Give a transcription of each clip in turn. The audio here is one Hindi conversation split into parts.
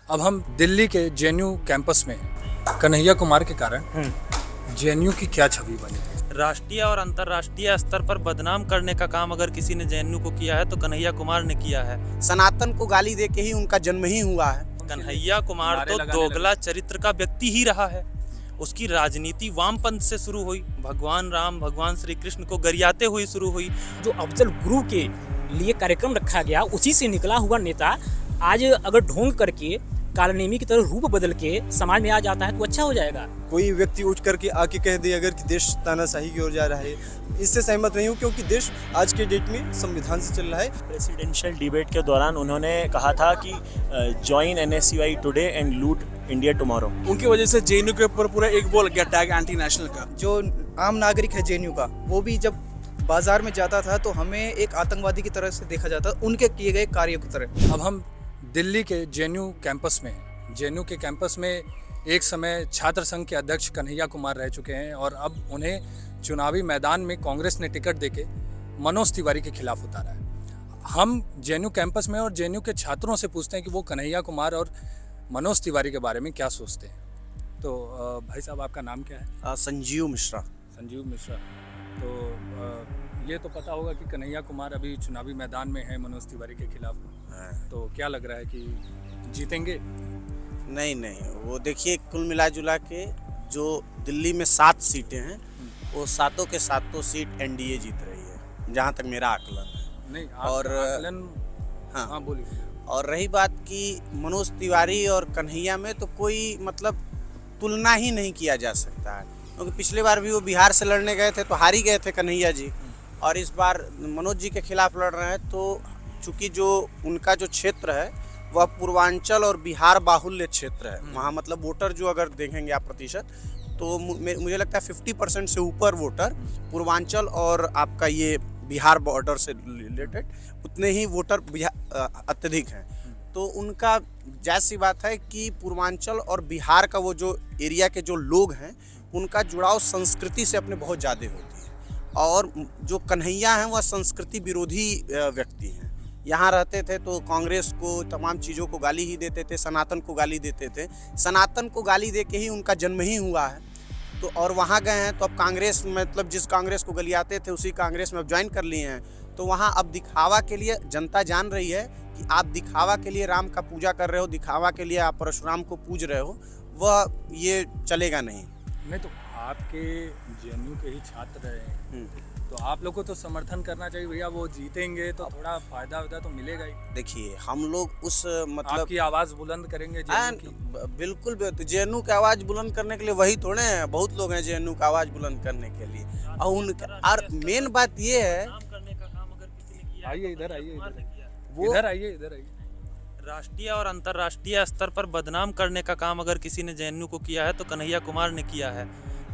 अब हम दिल्ली के जेएनयू कैंपस में हैं। कन्हैया कुमार के कारण जेएनयू की क्या छवि बनी? राष्ट्रीय और अंतर्राष्ट्रीय स्तर पर बदनाम करने का काम अगर किसी ने जेएनयू को किया है तो कन्हैया कुमार ने किया है। सनातन को गाली दे के ही उनका जन्म ही हुआ है। कन्हैया कुमार तो दोगला चरित्र का व्यक्ति ही रहा है। उसकी राजनीति वामपंथ से शुरू हुई, भगवान राम भगवान श्री कृष्ण को गरियाते हुए शुरू हुई। जो अफजल गुरु के लिए कार्यक्रम रखा गया उसी से निकला हुआ नेता आज अगर ढोंग करके कालनेमी की तरह रूप बदल के समाज में आ जाता है तो अच्छा हो जाएगा। कोई व्यक्ति उठ करके आके कह दे अगर कि देश तानाशाही की ओर जा रहा है, इससे सहमत नहीं हूँ, क्योंकि देश आज के डेट में संविधान से चल रहा है। प्रेसिडेंशियल डिबेट के दौरान उन्होंने कहा था कि जॉइन एनएसयूआई टुडे एंड लूट इंडिया टुमारो। उनकी वजह से जेएनयू के ऊपर पूरा एक वो लग गया टैग एंटी नेशनल का। जो आम नागरिक है जेएनयू का, वो भी जब बाजार में जाता था तो हमें एक आतंकवादी की तरह से देखा जाता, उनके किए गए कार्यों की तरह। अब हम दिल्ली के जेएनयू कैंपस में हैं। जेएनयू के कैंपस में एक समय छात्र संघ के अध्यक्ष कन्हैया कुमार रह चुके हैं और अब उन्हें चुनावी मैदान में कांग्रेस ने टिकट देके मनोज तिवारी के खिलाफ उतारा है। हम जेएनयू कैंपस में और जेएनयू के छात्रों से पूछते हैं कि वो कन्हैया कुमार और मनोज तिवारी के बारे में क्या सोचते हैं। तो भाई साहब, आपका नाम क्या है? संजीव मिश्रा। संजीव मिश्रा। तो ये तो पता होगा कि कन्हैया कुमार अभी चुनावी मैदान में है मनोज तिवारी के खिलाफ। तो क्या लग रहा है कि जीतेंगे? नहीं, वो देखिए, कुल मिला जुला के जो दिल्ली में 7 सीटें हैं वो सातों के सातों सीट एनडीए जीत रही है, जहाँ तक मेरा आकलन है। नहीं, और आकलन? हाँ बोलिए। और रही बात कि मनोज तिवारी और कन्हैया में तो कोई मतलब तुलना ही नहीं किया जा सकता है, क्योंकि पिछले बार भी वो बिहार से लड़ने गए थे तो हार ही गए थे कन्हैया जी, और इस बार मनोज जी के खिलाफ लड़ रहे हैं। तो चूँकि जो उनका जो क्षेत्र है वह पूर्वांचल और बिहार बाहुल्य क्षेत्र है, वहाँ मतलब वोटर जो अगर देखेंगे आप प्रतिशत, तो मुझे लगता है 50% से ऊपर वोटर पूर्वांचल और आपका ये बिहार बॉर्डर से रिलेटेड उतने ही वोटर अत्यधिक हैं। तो उनका जायज़ सी बात है कि पूर्वांचल और बिहार का वो जो एरिया के जो लोग हैं उनका जुड़ाव संस्कृति से अपने बहुत ज़्यादा होती है, और जो कन्हैया हैं वह संस्कृति विरोधी व्यक्ति हैं। यहाँ रहते थे तो कांग्रेस को तमाम चीज़ों को गाली ही देते थे, सनातन को गाली देते थे। सनातन को गाली दे के ही उनका जन्म ही हुआ है। तो और वहाँ गए हैं तो अब कांग्रेस, मतलब जिस कांग्रेस को गलियाते थे उसी कांग्रेस में अब ज्वाइन कर लिए हैं। तो वहाँ अब दिखावा के लिए जनता जान रही है कि आप दिखावा के लिए राम का पूजा कर रहे हो, दिखावा के लिए आप परशुराम को पूज रहे हो, वह ये चलेगा नहीं। तो आपके जेएनयू के ही छात्र हैं, तो आप लोग को तो समर्थन करना चाहिए भैया, वो जीतेंगे तो थोड़ा फायदा होता तो मिलेगा ही। देखिए, हम लोग उस मतलब आपकी आवाज़ बुलंद करेंगे जेएनयू की। बिल्कुल जेएनयू की आवाज़ बुलंद करने के लिए वही थोड़े हैं, बहुत लोग हैं जेएनयू की आवाज़ बुलंद करने के लिए। और मेन बात ये है, आइए इधर आइए, राष्ट्रीय और अंतर्राष्ट्रीय स्तर पर बदनाम करने का काम अगर किसी ने जेएनयू को किया है तो कन्हैया कुमार ने किया है।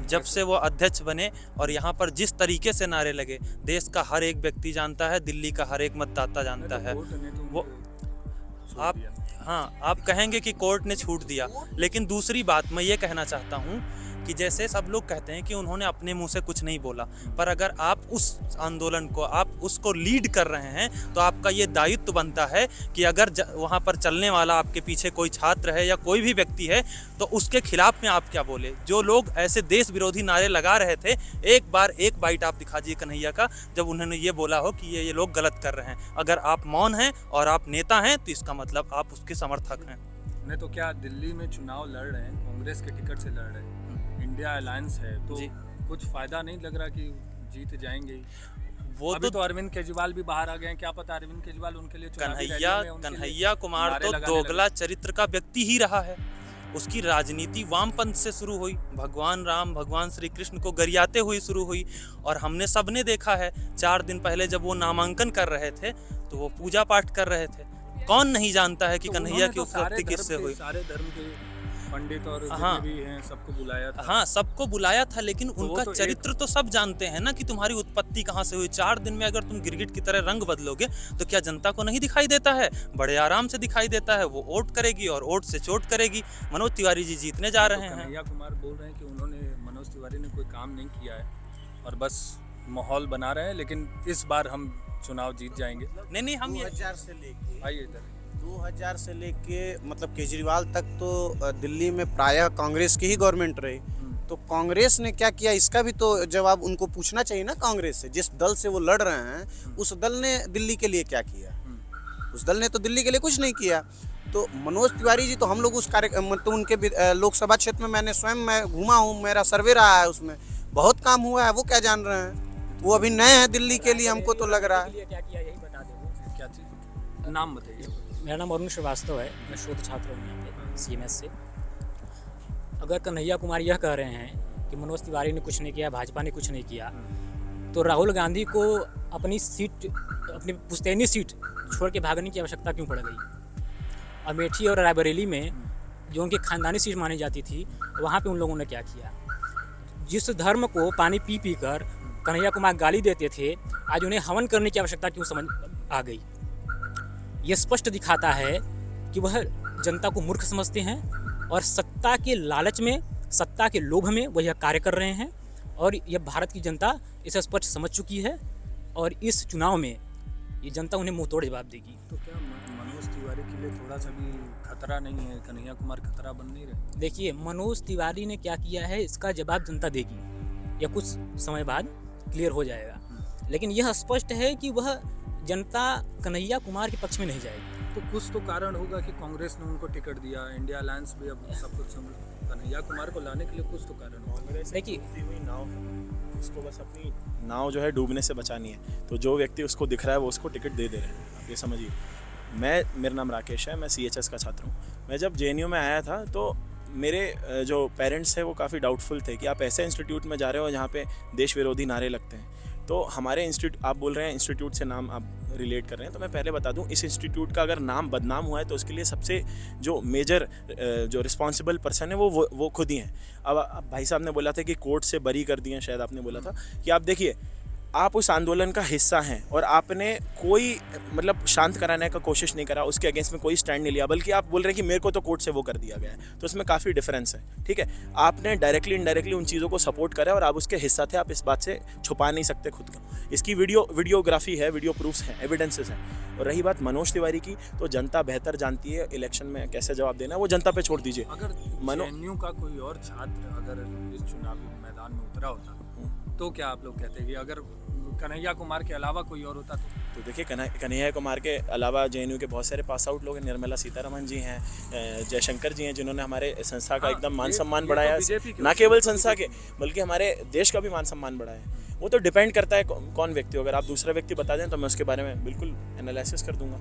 जब से वो अध्यक्ष बने और यहाँ पर जिस तरीके से नारे लगे, देश का हर एक व्यक्ति जानता है, दिल्ली का हर एक मतदाता जानता है। वो आप कहेंगे कि कोर्ट ने छूट दिया, लेकिन दूसरी बात मैं ये कहना चाहता हूँ कि जैसे सब लोग कहते हैं कि उन्होंने अपने मुंह से कुछ नहीं बोला, पर अगर आप उस आंदोलन को आप उसको लीड कर रहे हैं तो आपका ये दायित्व बनता है कि अगर वहाँ पर चलने वाला आपके पीछे कोई छात्र है या कोई भी व्यक्ति है तो उसके खिलाफ में आप क्या बोले। जो लोग ऐसे देश विरोधी नारे लगा रहे थे, एक बाइट आप दिखा दीजिए कन्हैया का, जब उन्होंने ये बोला हो कि ये लोग गलत कर रहे हैं। अगर आप मौन हैं और आप नेता हैं तो इसका मतलब आप उसके समर्थक हैं। नहीं तो क्या दिल्ली में चुनाव लड़ रहे हैं, कांग्रेस के टिकट से लड़ रहे हैं, इंडिया अलायंस है, तो कुछ फायदा नहीं लग रहा कि जीत जाएंगे? वो अभी तो अरविंद केजरीवाल भी बाहर आ गए हैं, क्या पता अरविंद केजरीवाल उनके लिए कन्हैया कुमार तो दोगला चरित्र का व्यक्ति ही रहा है। उसकी राजनीति वामपंथ से शुरू हुई, भगवान राम भगवान श्री कृष्ण को गरियाते हुए शुरू हुई, और हमने सबने देखा है 4 दिन पहले जब वो नामांकन कर रहे थे तो वो पूजा पाठ कर रहे थे। कौन नहीं जानता है कि कन्हैया की उत्पत्ति किससे हुई। सारे धर्म के पंडित और भी हैं, सबको बुलाया था। हाँ, सबको बुलाया था, लेकिन उनका चरित्र तो सब जानते हैं ना कि तुम्हारी उत्पत्ति कहाँ से हुई। 4 दिन में अगर तुम गिरगिट की तरह रंग बदलोगे तो क्या जनता को नहीं दिखाई देता है? बड़े आराम से दिखाई देता है। वो वोट करेगी और वोट से चोट करेगी। मनोज तिवारी जी जीतने जा रहे हैं। कन्हैया कुमार बोल रहे हैं कि उन्होंने, मनोज तिवारी ने कोई काम नहीं किया है और बस माहौल बना रहे हैं, लेकिन इस बार हम चुनाव जीत जाएंगे। नहीं, हम 2000 से लेके आइए इधर 2000 से लेके मतलब केजरीवाल तक तो दिल्ली में प्रायः कांग्रेस की ही गवर्नमेंट रही। तो कांग्रेस ने क्या किया, इसका भी तो जवाब उनको पूछना चाहिए ना कांग्रेस से। जिस दल से वो लड़ रहे हैं उस दल ने दिल्ली के लिए क्या किया? उस दल ने तो दिल्ली के लिए कुछ नहीं किया। तो मनोज तिवारी जी तो हम लोग उस तो उनके लोकसभा क्षेत्र में मैंने स्वयं मैं घूमा हूँ, मेरा सर्वे रहा है, उसमें बहुत काम हुआ है। वो क्या जान रहे हैं? वो अभी नए हैं दिल्ली के लिए, हमको तो लग रहा है। क्या किया यही बता दो। क्या चीज़, नाम बताइए। मेरा नाम अरुण श्रीवास्तव है, मैं शोध छात्र हूँ यहाँ पे CMS से। अगर कन्हैया कुमार यह कह रहे हैं कि मनोज तिवारी ने कुछ नहीं किया, भाजपा ने कुछ नहीं किया, तो राहुल गांधी को अपनी सीट, अपनी पुश्तैनी सीट छोड़ के भागने की आवश्यकता क्यों पड़ गई? अमेठी और रायबरेली में जो उनकी खानदानी सीट मानी जाती थी, वहाँ पे उन लोगों ने क्या किया? जिस धर्म को पानी पी पी कर कन्हैया कुमार गाली देते थे, आज उन्हें हवन करने की आवश्यकता क्यों समझ आ गई? ये स्पष्ट दिखाता है कि वह जनता को मूर्ख समझते हैं और सत्ता के लालच में, सत्ता के लोभ में वह यह कार्य कर रहे हैं। और यह भारत की जनता इसे स्पष्ट समझ चुकी है और इस चुनाव में ये जनता उन्हें मुंह तोड़ जवाब देगी। तो क्या मनोज तिवारी के लिए थोड़ा सा भी खतरा नहीं है? कन्हैया कुमार खतरा बन नहीं रहे? देखिए, मनोज तिवारी ने क्या किया है इसका जवाब जनता देगी, या कुछ समय बाद क्लियर हो जाएगा। लेकिन यह स्पष्ट है कि वह जनता कन्हैया कुमार के पक्ष में नहीं जाएगी। तो कुछ तो कारण होगा कि कांग्रेस ने उनको टिकट दिया, इंडिया अलायंस भी अब सब कुछ कन्हैया कुमार को लाने के लिए कुछ तो कारण होगा। देखिए, हुई नाव है, उसको बस अपनी नाव जो है डूबने से बचानी है। तो जो व्यक्ति उसको दिख रहा है वो उसको टिकट दे रहे हैं, आप ये समझिए। मेरा नाम राकेश है, मैं CHS का छात्र हूँ। मैं जब JNU में आया था तो मेरे जो पेरेंट्स हैं वो काफ़ी डाउटफुल थे कि आप ऐसे इंस्टीट्यूट में जा रहे हो जहाँ पे देश विरोधी नारे लगते हैं। तो हमारे इंस्टीट्यूट, आप बोल रहे हैं इंस्टीट्यूट से नाम आप रिलेट कर रहे हैं, तो मैं पहले बता दूं, इस इंस्टीट्यूट का अगर नाम बदनाम हुआ है तो उसके लिए सबसे जो मेजर जो रिस्पॉन्सिबल पर्सन है वो खुद ही हैं। अब भाई साहब ने बोला था कि कोर्ट से बरी कर दिए, शायद आपने बोला था कि आप देखिए, आप उस आंदोलन का हिस्सा हैं और आपने कोई मतलब शांत कराने का कोशिश नहीं करा, उसके अगेंस्ट में कोई स्टैंड नहीं लिया, बल्कि आप बोल रहे हैं कि मेरे को तो कोर्ट से वो कर दिया गया है। तो उसमें काफ़ी डिफरेंस है, ठीक है। आपने डायरेक्टली इनडायरेक्टली उन चीज़ों को सपोर्ट करा और आप उसके हिस्सा थे, आप इस बात से छुपा नहीं सकते खुद को। इसकी वीडियोग्राफी है, वीडियो प्रूफ्स हैं, एविडेंसेस हैं। और रही बात मनोज तिवारी की, तो जनता बेहतर जानती है इलेक्शन में कैसे जवाब देना है, वो जनता पे छोड़ दीजिए। अगर JNU का कोई और छात्र अगर इस चुनावी मैदान में उतरा होता तो क्या आप लोग कहते हैं कि अगर कन्हैया कुमार के अलावा कोई और होता तो देखिए, कन्हैया कुमार के अलावा JNU के बहुत सारे पास आउट लोग हैं। निर्मला सीतारमण जी हैं, जयशंकर जी हैं, जिन्होंने हमारे संस्था का एकदम मान सम्मान बढ़ाया है, ना केवल संस्था के बल्कि हमारे देश का भी मान सम्मान बढ़ाया है। वो तो डिपेंड करता है कौन व्यक्ति हो। अगर आप दूसरा व्यक्ति बता दें तो मैं उसके बारे में बिल्कुल एनालिसिस कर दूंगा,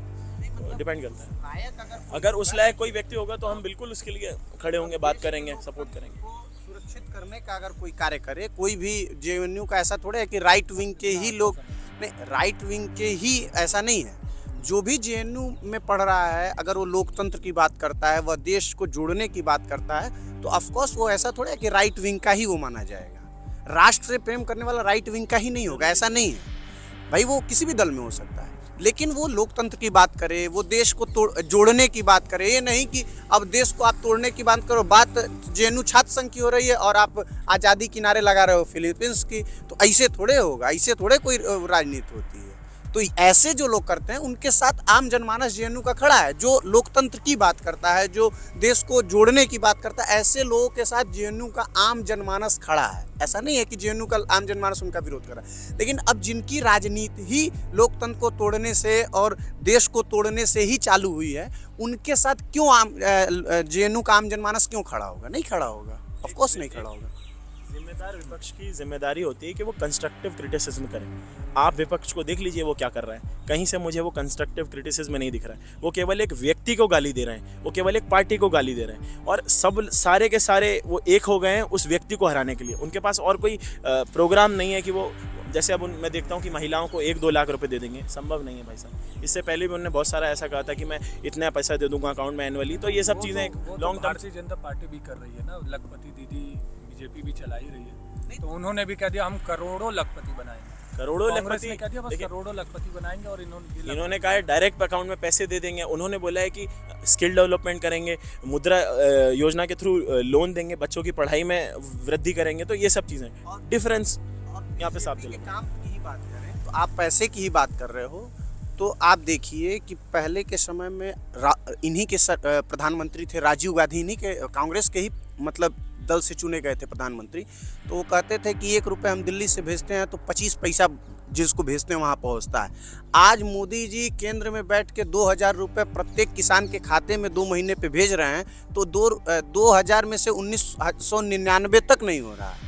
तो डिपेंड करता है। अगर उस लायक कोई व्यक्ति होगा तो हम बिल्कुल उसके लिए खड़े होंगे, बात करेंगे, सपोर्ट करेंगे। सुरक्षित करने का अगर कोई कार्य करे, कोई भी JNU का ऐसा थोड़ा है कि राइट विंग के ही लोग, नहीं, राइट विंग के ही ऐसा नहीं है। जो भी JNU में पढ़ रहा है, अगर वो लोकतंत्र की बात करता है, वह देश को जोड़ने की बात करता है, तो ऑफकोर्स वो ऐसा थोड़ा है कि राइट विंग का ही वो माना जाएगा। राष्ट्र से प्रेम करने वाला राइट विंग का ही नहीं होगा, ऐसा नहीं है भाई। वो किसी भी दल में हो सकता है, लेकिन वो लोकतंत्र की बात करे, वो देश को जोड़ने की बात करे। ये नहीं कि अब देश को आप तोड़ने की बात करो। बात JNU छात्र संघ की हो रही है और आप आज़ादी किनारे लगा रहे हो फिलीपींस की, तो ऐसे थोड़े होगा, ऐसे थोड़े कोई राजनीति होती है। तो ऐसे जो लोग करते हैं उनके साथ आम जनमानस JNU का खड़ा है, जो लोकतंत्र की बात करता है, जो देश को जोड़ने की बात करता है। ऐसे लोगों के साथ JNU का आम जनमानस खड़ा है। ऐसा नहीं है कि JNU का आम जनमानस उनका विरोध कर रहा है, लेकिन अब जिनकी राजनीति ही लोकतंत्र को तोड़ने से और देश को तोड़ने से ही चालू हुई है, उनके साथ क्यों JNU का आम जनमानस क्यों खड़ा होगा? नहीं खड़ा होगा, ऑफकोर्स नहीं खड़ा होगा। जिम्मेदार विपक्ष की जिम्मेदारी होती है कि वो कंस्ट्रक्टिव क्रिटिसिज्म करें। आप विपक्ष को देख लीजिए वो क्या कर रहा है, कहीं से मुझे वो कंस्ट्रक्टिव क्रिटिसिज्म नहीं दिख रहा है। वो केवल एक व्यक्ति को गाली दे रहे हैं, वो केवल एक पार्टी को गाली दे रहे हैं, और सारे के सारे वो एक हो गए हैं उस व्यक्ति को हराने के लिए। उनके पास और कोई प्रोग्राम नहीं है कि वो, जैसे अब मैं देखता हूँ कि महिलाओं को 1-2 लाख रुपए दे देंगे, संभव नहीं है भाई साहब। इससे पहले भी उन्होंने बहुत सारा ऐसा कहा था कि मैं इतना पैसा दे दूंगा अकाउंट में एनुअली। तो ये सब चीज़ें long term. Bharatiya Janata party भी कर रही है ना, लखपति दीदी BJP भी चला ही रही है, तो उन्होंने भी कह दिया हम करोड़ों लखपति बनाएंगे। करोड़ों कांग्रेस लखपति ने कह दिया बस करोड़ों लखपति बनाएंगे, और इन्होंने कहा है डायरेक्ट अकाउंट में पैसे दे देंगे। उन्होंने बोला है कि स्किल डेवलपमेंट करेंगे, मुद्रा योजना के थ्रू लोन देंगे, बच्चों की पढ़ाई में वृद्धि करेंगे। तो ये सब चीज़ें डिफरेंस यहाँ पे साफ चले। काम की ही बात करें तो आप पैसे की ही बात कर रहे हो, तो आप देखिए कि पहले के समय में इन्हीं के प्रधानमंत्री थे राजीव गांधी, इन्हीं के कांग्रेस के ही मतलब दल से चुने गए थे प्रधानमंत्री। तो वो कहते थे कि 1 रुपये हम दिल्ली से भेजते हैं तो 25 पैसा जिसको भेजते हैं वहाँ पहुँचता है। आज मोदी जी केंद्र में बैठ के 2000 रुपये प्रत्येक किसान के खाते में 2 महीने पे भेज रहे हैं, तो 2000 में से 1999 तक नहीं हो रहा है,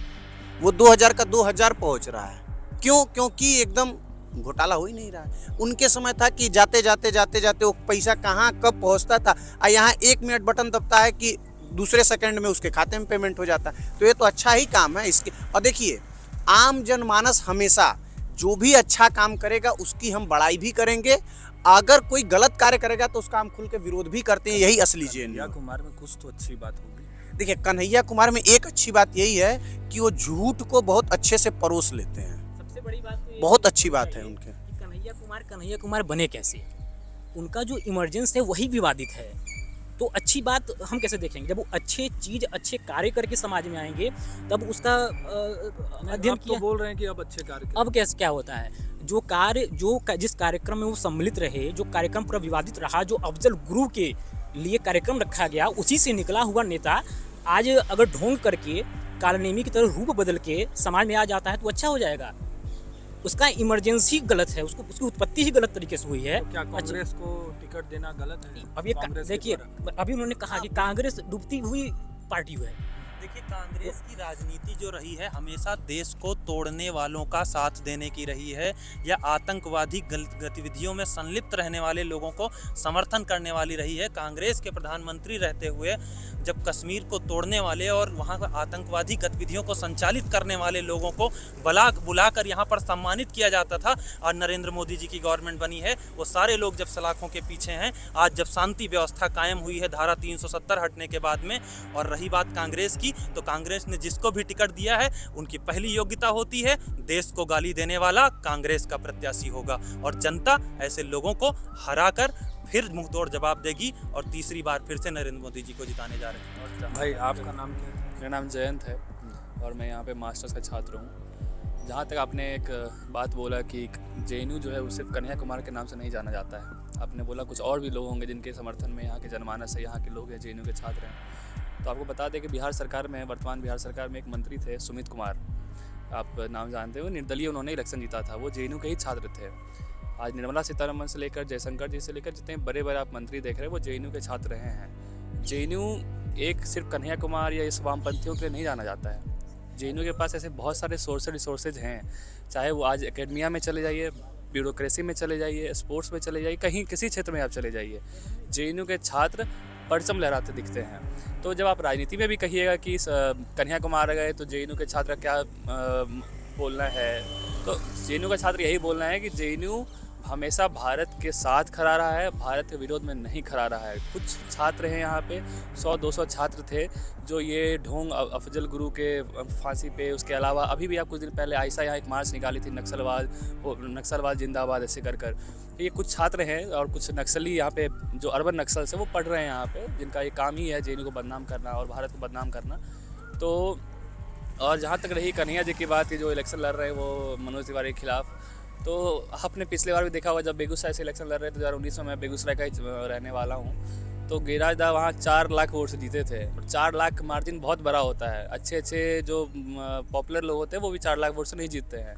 वो 2000 का 2000 पहुँच रहा है। क्यों? क्योंकि एकदम घोटाला हो ही नहीं रहा है। उनके समय था कि जाते जाते वो पैसा कहाँ कब पहुँचता था, और यहाँ 1 मिनट बटन दबता है कि दूसरे सेकंड में उसके खाते में पेमेंट हो जाता है। तो ये तो अच्छा ही काम है इसके। और देखिए, आम जनमानस हमेशा जो भी अच्छा काम करेगा उसकी हम बड़ाई भी करेंगे, अगर कोई गलत कार्य करेगा तो उसका हम खुल के विरोध भी करते हैं। यही असली कन्हैया कुमार में कुछ तो अच्छी बात होगी। देखिए, कन्हैया कुमार में एक अच्छी बात यही है कि वो झूठ को बहुत अच्छे से परोस लेते हैं। सबसे बड़ी बात तो बहुत अच्छी बात है उनके। कन्हैया कुमार बने कैसे? उनका जो इमरजेंस है वही विवादित है। तो अच्छी बात हम कैसे देखेंगे? जब वो अच्छे चीज अच्छे कार्य करके समाज में आएंगे तब उसका अध्ययन किया। तो बोल रहे हैं कि अब अच्छे कार्य अब कैसे क्या होता है? जिस कार्यक्रम में वो सम्मिलित रहे, जो कार्यक्रम पूरा विवादित रहा, जो अफजल गुरु के लिए कार्यक्रम रखा गया, उसी से निकला हुआ नेता आज अगर ढोंग करके कालनेमी की तरह रूप बदल के समाज में आ जाता है तो अच्छा हो जाएगा। उसका इमरजेंसी गलत है, उसकी उत्पत्ति ही गलत तरीके से हुई है। तो क्या कांग्रेस को टिकट देना गलत है? अब ये देखिए, अभी उन्होंने कहा कि कांग्रेस डूबती हुई पार्टी है। देखिए, कांग्रेस की राजनीति जो रही है हमेशा देश को तोड़ने वालों का साथ देने की रही है, या आतंकवादी गतिविधियों में संलिप्त रहने वाले लोगों को समर्थन करने वाली रही है। कांग्रेस के प्रधानमंत्री रहते हुए जब कश्मीर को तोड़ने वाले और वहाँ पर आतंकवादी गतिविधियों को संचालित करने वाले लोगों को बुलाकर यहाँ पर सम्मानित किया जाता था, और नरेंद्र मोदी जी की गवर्नमेंट बनी है, वो सारे लोग जब सलाखों के पीछे हैं। आज जब शांति व्यवस्था कायम हुई है धारा 370 हटने के बाद में, और रही बात कांग्रेस की, तो कांग्रेस ने जिसको भी टिकट दिया है उनकी पहली योग्यता होती है देश को गाली देने वाला कांग्रेस का प्रत्याशी होगा, और जनता ऐसे लोगों को हराकर फिर मुंहतोड़ जवाब देगी, और तीसरी बार फिर से नरेंद्र मोदी जी को जिताने जा रहे हैं। भाई, आपका नाम क्या है? मेरा नाम जयंत है और मैं यहाँ पे मास्टर्स का छात्र हूँ। जहाँ तक आपने एक बात बोला कि जेएनयू जो है वो सिर्फ कन्हैया कुमार के नाम से नहीं जाना जाता है, आपने बोला कुछ और भी लोग होंगे जिनके समर्थन में यहाँ के जनमानस है, यहाँ के लोग हैं, जेएनयू के छात्र हैं। तो आपको बता दें कि बिहार सरकार में, वर्तमान बिहार सरकार में एक मंत्री थे सुमित कुमार, आप नाम जानते हो, निर्दलीय उन्होंने इलेक्शन जीता था, वो जेएनयू के ही छात्र थे। आज निर्मला सीतारमण से लेकर जयशंकर जी से लेकर जितने बड़े बड़े आप मंत्री देख रहे हैं वो जेएनयू के छात्र रहे हैं। जेएनयू एक सिर्फ कन्हैया कुमार या इस वामपंथियों के लिए नहीं जाना जाता है। जेएनयू के पास ऐसे बहुत सारे रिसोर्सेज हैं, चाहे वो आज एकेडमिया में चले जाइए, ब्यूरोक्रेसी में चले जाइए, स्पोर्ट्स में चले जाइए, कहीं किसी क्षेत्र में आप चले जाइए, जेएनयू के छात्र परचम लहराते दिखते हैं। तो जब आप राजनीति में भी कहिएगा कि कन्हैया कुमार गए तो जेएनयू के छात्र क्या बोलना है, तो जेएनयू का छात्र यही बोलना है कि जेएनयू हमेशा भारत के साथ खड़ा रहा है, भारत के विरोध में नहीं खड़ा रहा है। कुछ छात्र हैं यहाँ पे, 100-200 छात्र थे जो ये ढोंग अफजल गुरु के फांसी पे, उसके अलावा अभी भी आप कुछ दिन पहले आयशा यहाँ एक मार्च निकाली थी, नक्सलवाद जिंदाबाद ऐसे कर ये कुछ छात्र हैं और कुछ नक्सली यहाँ पे जो अर्बन नक्सल से वो पढ़ रहे हैं यहाँ पे, जिनका ये काम ही है जेएनयू को बदनाम करना और भारत को बदनाम करना। तो और जहाँ तक रही कन्हैया जी की बात की, जो इलेक्शन लड़ रहे हैं वो मनोज तिवारी के खिलाफ, तो आपने पिछले बार भी देखा हुआ जब बेगूसराय से इलेक्शन लड़ रहे थे 2019 में, मैं बेगूसराय का ही रहने वाला हूँ, तो गिरिराज दा वहाँ 4 लाख वोट से जीते थे। और 4 लाख मार्जिन बहुत बड़ा होता है, अच्छे जो पॉपुलर लोग होते हैं वो भी 4 लाख वोट से नहीं जीतते हैं।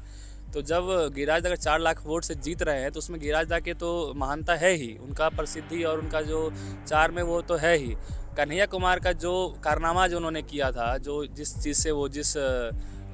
तो जब गिरिराज दा अगर 4 लाख वोट से जीत रहे हैं तो उसमें गिरिराज दा के तो महानता है ही, उनका प्रसिद्धि और उनका जो चार में वो तो है ही। कन्हैया कुमार का जो कारनामा जो उन्होंने किया था, जो जिस चीज़ से वो जिस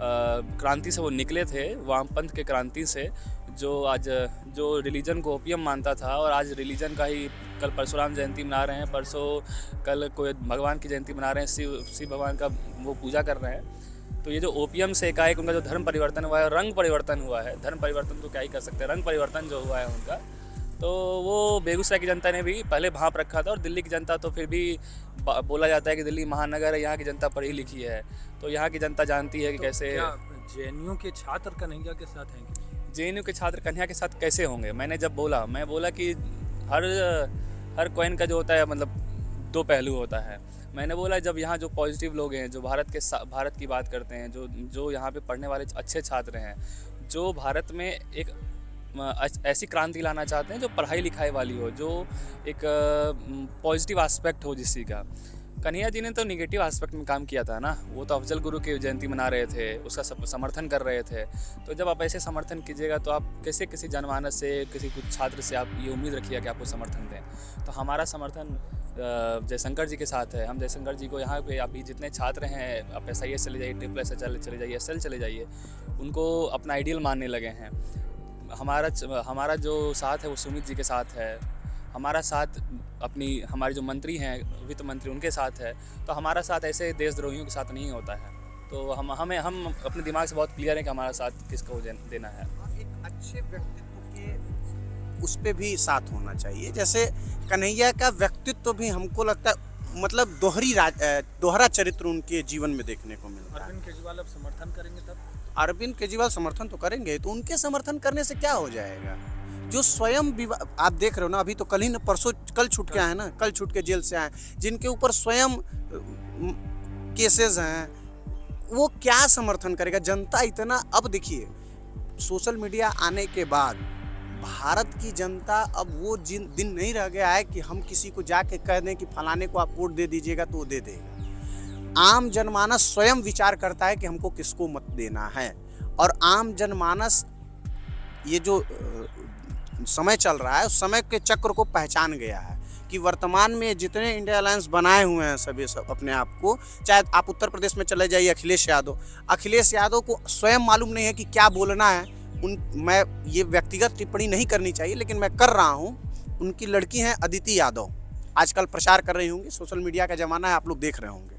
क्रांति से वो निकले थे, वामपंथ के क्रांति से, जो रिलीजन को ओपियम मानता था, और आज रिलीजन का ही कल परशुराम जयंती मना रहे हैं, परसों कल कोई भगवान की जयंती मना रहे हैं, शिव भगवान का वो पूजा कर रहे हैं। तो ये जो ओपियम से एकाएक उनका जो धर्म परिवर्तन हुआ है, रंग परिवर्तन हुआ है, धर्म परिवर्तन तो क्या ही कर सकते हैं, रंग परिवर्तन जो हुआ है उनका, तो वो बेगूसराय की जनता ने भी पहले भांप रखा था। और दिल्ली की जनता तो फिर भी बोला जाता है कि दिल्ली महानगर है, यहाँ की जनता पढ़ी लिखी है, तो यहाँ की जनता जानती है कि कैसे। जेएनयू के छात्र कन्हैया के साथ हैं? जेएनयू के छात्र कन्हैया के साथ कैसे होंगे? मैं बोला कि हर कॉइन का जो होता है मतलब 2 पहलू होता है। मैंने बोला जब यहाँ जो पॉजिटिव लोग हैं, जो भारत की बात करते हैं, जो यहाँ पे पढ़ने वाले अच्छे छात्र हैं, जो भारत में एक ऐसी क्रांति लाना चाहते हैं जो पढ़ाई लिखाई वाली हो, जो एक पॉजिटिव एस्पेक्ट हो जिस चीज़ का। कन्हैया जी ने तो निगेटिव एस्पेक्ट में काम किया था ना, वो तो अफजल गुरु की जयंती मना रहे थे, उसका समर्थन कर रहे थे। तो जब आप ऐसे समर्थन कीजिएगा तो आप कैसे किसी जनमानस से, किसी कुछ छात्र से आप ये उम्मीद रखिएगा कि आपको समर्थन दें। तो हमारा समर्थन जयशंकर जी के साथ है। हम जयशंकर जी को यहाँ पे अभी जितने छात्र हैं, आप SIS चले जाइए, SSS चले जाइए, SL चले जाइए, उनको अपना आइडियल मानने लगे हैं। हमारा जो साथ है वो सुमित जी के साथ है, हमारा साथ हमारे जो मंत्री हैं, वित्त मंत्री, उनके साथ है। तो हमारा साथ ऐसे देशद्रोहियों के साथ नहीं होता है। तो हम अपने दिमाग से बहुत क्लियर है कि हमारा साथ किसको देना है। एक अच्छे व्यक्तित्व के उस पे भी साथ होना चाहिए। जैसे कन्हैया का व्यक्तित्व भी हमको लगता है मतलब दोहरा चरित्र उनके जीवन में देखने को मिलता है। अरविंद केजरीवाल अब समर्थन करेंगे तब? अरविंद केजरीवाल समर्थन तो करेंगे, तो उनके समर्थन करने से क्या हो जाएगा? जो स्वयं आप देख रहे हो ना, अभी तो कल छूट के आए ना, कल छूट के जेल से आए, जिनके ऊपर स्वयं केसेस हैं, वो क्या समर्थन करेगा? जनता इतना, अब देखिए सोशल मीडिया आने के बाद भारत की जनता अब वो दिन नहीं रह गया है कि हम किसी को जाके कह दें कि फलाने को आप वोट दे दीजिएगा तो वो दे देगा। आम जनमानस स्वयं विचार करता है कि हमको किसको मत देना है। और आम जनमानस ये जो समय चल रहा है, उस समय के चक्र को पहचान गया है कि वर्तमान में जितने इंडिया अलायंस बनाए हुए हैं सब अपने आप को, चाहे आप उत्तर प्रदेश में चले जाइए, अखिलेश यादव को स्वयं मालूम नहीं है कि क्या बोलना है। मैं ये व्यक्तिगत टिप्पणी नहीं करनी चाहिए, लेकिन मैं कर रहा हूँ। उनकी लड़की हैं अदिति यादव, आजकल प्रचार कर रही होंगी, सोशल मीडिया का ज़माना है, आप लोग देख रहे होंगे।